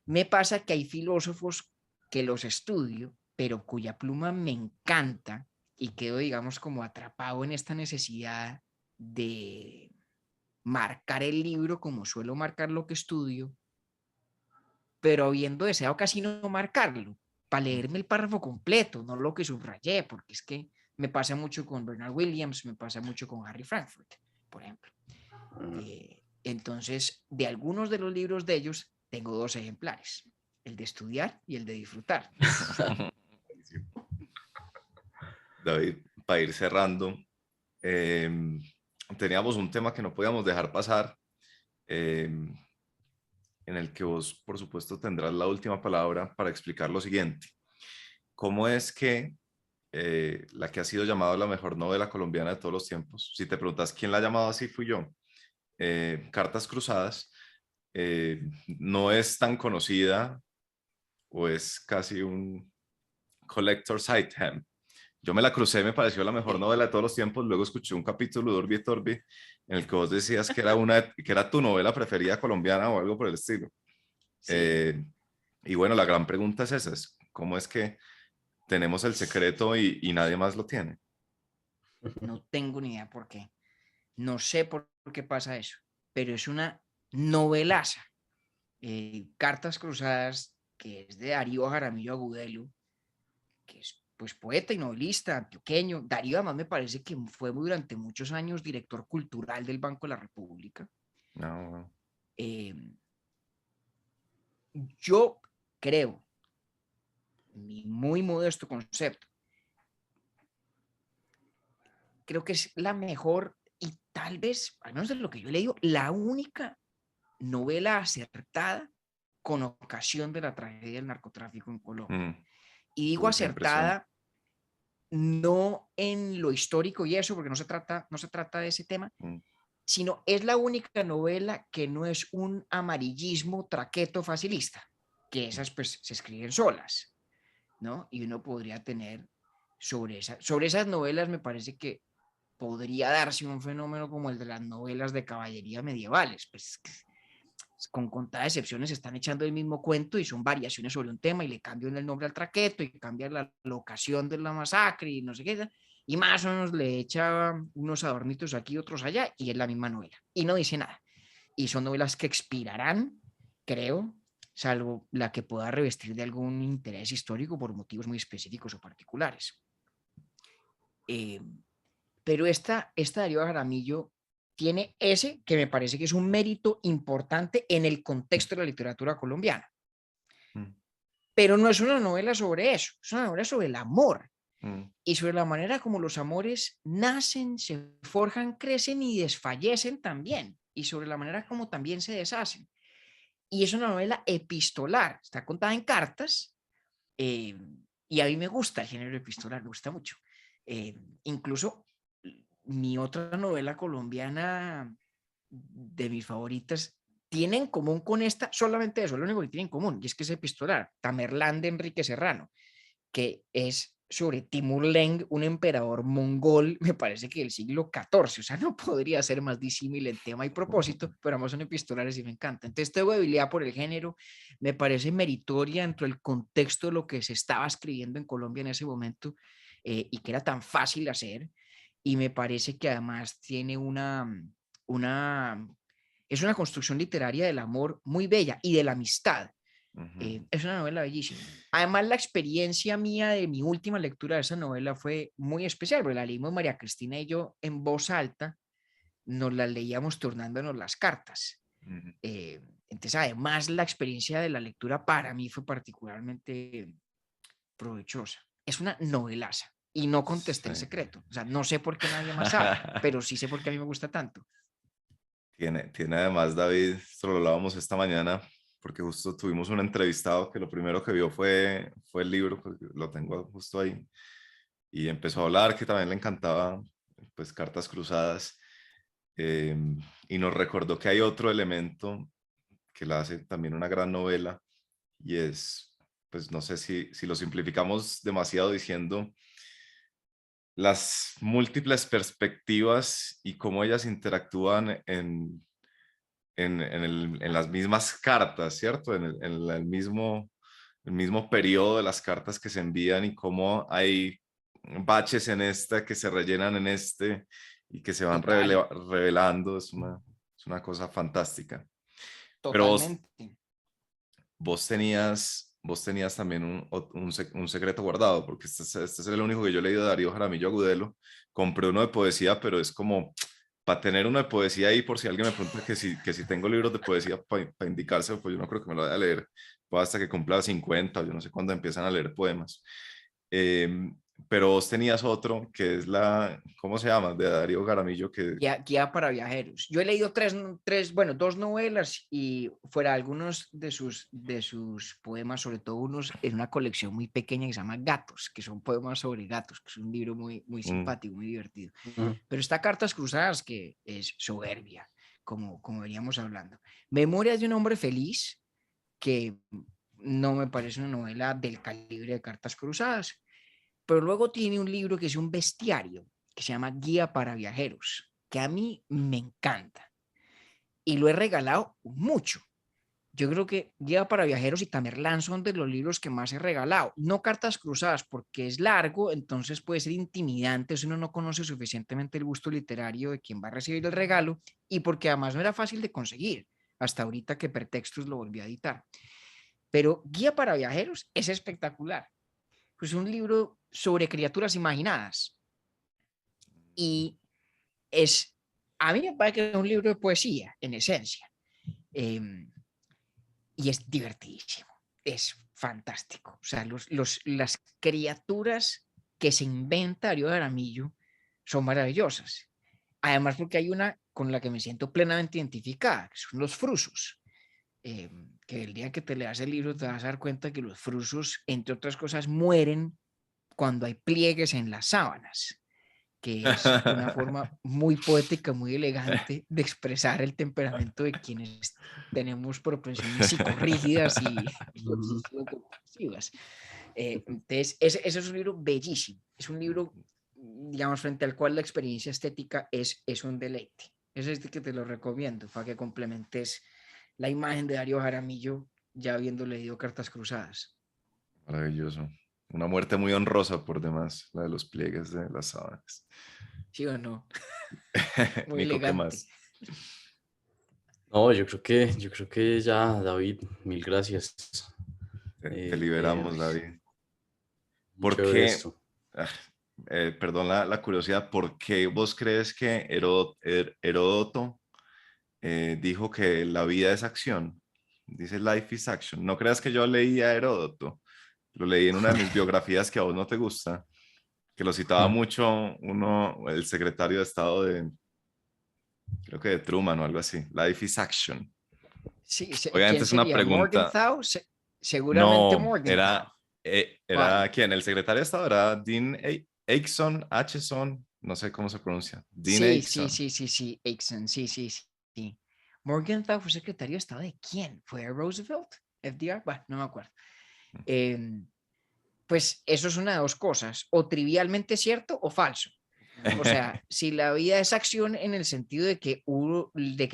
Me pasa que hay filósofos que los estudio, pero cuya pluma me encanta y quedo, digamos, como atrapado en esta necesidad de, marcar el libro como suelo marcar lo que estudio, pero habiendo deseado casi no marcarlo, para leerme el párrafo completo, no lo que subrayé, porque es que me pasa mucho con Bernard Williams, me pasa mucho con Harry Frankfurt, por ejemplo. Entonces, de algunos de los libros de ellos, tengo 2 ejemplares, el de estudiar y el de disfrutar. David, para ir cerrando, teníamos un tema que no podíamos dejar pasar, en el que vos, por supuesto, tendrás la última palabra para explicar lo siguiente. ¿Cómo es que la que ha sido llamada la mejor novela colombiana de todos los tiempos, si te preguntas quién la ha llamado así, fui yo, Cartas Cruzadas, no es tan conocida o es casi un collector's item? Yo me la crucé, me pareció la mejor novela de todos los tiempos. Luego escuché un capítulo de Urbi et Orbi en el que vos decías que era tu novela preferida colombiana o algo por el estilo. Sí. Y bueno, la gran pregunta es esa, ¿cómo es que tenemos el secreto y nadie más lo tiene? No tengo ni idea por qué. No sé por qué pasa eso, pero es una novelaza. Cartas Cruzadas, que es de Darío Jaramillo Agudelo, que es pues poeta y novelista antioqueño. Darío además me parece que fue durante muchos años director cultural del Banco de la República. No. Yo creo, mi muy modesto concepto, creo que es la mejor y tal vez, al menos de lo que yo he leído, la única novela acertada con ocasión de la tragedia del narcotráfico en Colombia. Y digo acertada no en lo histórico y eso, porque no se trata de ese tema, sino es la única novela que no es un amarillismo traqueto facilista, que esas pues se escriben solas, ¿no? Y uno podría tener sobre esas novelas, me parece que podría darse un fenómeno como el de las novelas de caballería medievales, pues con contadas excepciones están echando el mismo cuento y son variaciones sobre un tema y le cambian el nombre al traqueto y cambian la locación de la masacre y no sé qué, y más o menos le echa unos adornitos aquí, otros allá, y es la misma novela, y no dice nada. Y son novelas que expirarán, creo, salvo la que pueda revestir de algún interés histórico por motivos muy específicos o particulares. Pero esta Darío Jaramillo tiene ese que me parece que es un mérito importante en el contexto de la literatura colombiana. Pero no es una novela sobre eso, es una novela sobre el amor y sobre la manera como los amores nacen, se forjan, crecen y desfallecen también, y sobre la manera como también se deshacen. Y es una novela epistolar, está contada en cartas, y a mí me gusta el género epistolar, me gusta mucho. Incluso mi otra novela colombiana de mis favoritas tiene en común con esta solamente eso, lo único que tiene en común, y es que es epistolar, Tamerlán de Enrique Serrano, que es sobre Timur Lenk, un emperador mongol, me parece que del siglo XIV, o sea, no podría ser más disímil en tema y propósito, pero ambos son epistolares y me encanta. Entonces tengo debilidad por el género, me parece meritoria dentro del contexto de lo que se estaba escribiendo en Colombia en ese momento, y que era tan fácil hacer, y me parece que además tiene es una construcción literaria del amor muy bella y de la amistad. Es una novela bellísima. Además, la experiencia mía de mi última lectura de esa novela fue muy especial, porque la leímos María Cristina y yo en voz alta, nos la leíamos turnándonos las cartas. Entonces, además, la experiencia de la lectura para mí fue particularmente provechosa. Es una novelaza. Y no contesté el secreto. O sea, no sé por qué nadie más sabe, pero sí sé por qué a mí me gusta tanto. Tiene además, David, esto lo hablábamos esta mañana, porque justo tuvimos un entrevistado que lo primero que vio fue el libro, porque lo tengo justo ahí, y empezó a hablar que también le encantaba, pues, Cartas Cruzadas, y nos recordó que hay otro elemento que la hace también una gran novela, y es, pues no sé si lo simplificamos demasiado diciendo las múltiples perspectivas y cómo ellas interactúan en las mismas cartas, ¿cierto? El mismo periodo de las cartas que se envían y cómo hay baches en esta que se rellenan en este y que se van revelando. Es Es una cosa fantástica. Pero Totalmente. vos tenías también un secreto guardado, porque este es el único que yo he leído de Darío Jaramillo Agudelo. Compré uno de poesía, pero es como para tener uno de poesía ahí, por si alguien me pregunta que si tengo libros de poesía para indicarse, pues yo no creo que me lo vaya a leer, pues hasta que cumpla 50, o yo no sé cuándo empiezan a leer poemas. Em, pero vos tenías otro que es ¿cómo se llama? De Darío Jaramillo, que Guía para viajeros. Yo he leído bueno, dos novelas y fuera algunos de sus poemas, sobre todo unos en una colección muy pequeña que se llama Gatos, que son poemas sobre gatos, que es un libro muy mm, simpático, muy divertido. Ujú. Pero está Cartas Cruzadas, que es soberbia, como veníamos hablando. Memorias de un hombre feliz, que no me parece una novela del calibre de Cartas Cruzadas, pero luego tiene un libro que es un bestiario, que se llama Guía para Viajeros, que a mí me encanta y lo he regalado mucho. Yo creo que Guía para Viajeros y Tamerlán son de los libros que más he regalado. No Cartas Cruzadas, porque es largo, entonces puede ser intimidante si uno no conoce suficientemente el gusto literario de quien va a recibir el regalo, y porque además no era fácil de conseguir, hasta ahorita que Pretextus lo volvió a editar. Pero Guía para Viajeros es espectacular. Es un libro sobre criaturas imaginadas y a mí me parece que es un libro de poesía, en esencia. Eh, y es divertidísimo, es fantástico. O sea, las criaturas que se inventa Darío Jaramillo son maravillosas. Además, porque hay una con la que me siento plenamente identificada, que son los frusos. Que el día que te leas el libro te vas a dar cuenta que los frusos, entre otras cosas, mueren cuando hay pliegues en las sábanas, que es una forma muy poética, muy elegante de expresar el temperamento de quienes tenemos propensiones psicorrígidas y Ujú. compulsivas. Entonces, ese es un libro bellísimo, es un libro, digamos, frente al cual la experiencia estética es un deleite. Es este que te lo recomiendo para que complementes la imagen de Darío Jaramillo ya habiendo leído Cartas Cruzadas. maravilloso. Una muerte muy honrosa por demás, la de los pliegues de las sábanas. ¿Sí o no? Muy Nico, ¿qué elegante. más? No, yo creo que ya, David, mil gracias. Te Eh, liberamos, David. Muy ¿Por chévere qué? esto. ah, Perdón la curiosidad, ¿por qué vos crees que Heródoto dijo que la vida es acción? Dice life is action. No creas que yo leí a Heródoto. Lo leí en una de mis biografías que a vos no te gusta, que lo citaba mucho el secretario de Estado creo que de Truman o algo así. Life is action. Sí, Obviamente ¿quién es una sería? pregunta. Morgenthau, seguramente No, Morgenthau. era ¿Cuál? ¿quién? El secretario de Estado era Dean Acheson, Acheson, no sé cómo se pronuncia. Dean Acheson. Sí, Exxon, sí. Morgenthau fue secretario de Estado de quién? ¿Fue Roosevelt? ¿FDR? Bueno, no me acuerdo. Em, pues eso es una de dos cosas, o trivialmente cierto o falso. O sea, si la vida es acción en el sentido de que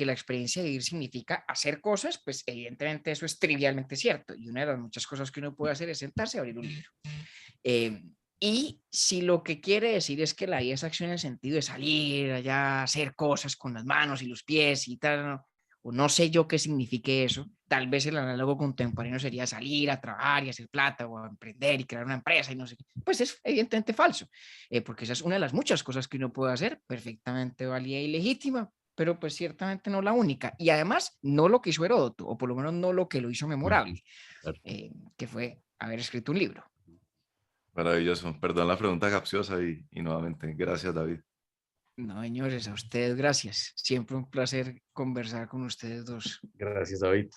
la experiencia de vivir significa hacer cosas, pues evidentemente eso es trivialmente cierto. Y una de las muchas cosas que uno puede hacer es sentarse a abrir un libro. Eh, y si lo que quiere decir es que la vida es acción en el sentido de salir allá, hacer cosas con las manos y los pies y tal, ¿no? O no sé yo qué signifique eso, tal vez el análogo contemporáneo sería salir a trabajar y hacer plata o a emprender y crear una empresa y no sé qué. Pues es evidentemente falso, porque esa es una de las muchas cosas que uno puede hacer, perfectamente válida y legítima, pero pues ciertamente no la única. Y además, no lo que hizo Heródoto, o por lo menos no lo que lo hizo memorable, Claro. que fue haber escrito un libro. Maravilloso. Perdón la pregunta capciosa y nuevamente, gracias, David. No, señores, a ustedes gracias. Siempre un placer conversar con ustedes dos. Gracias, David.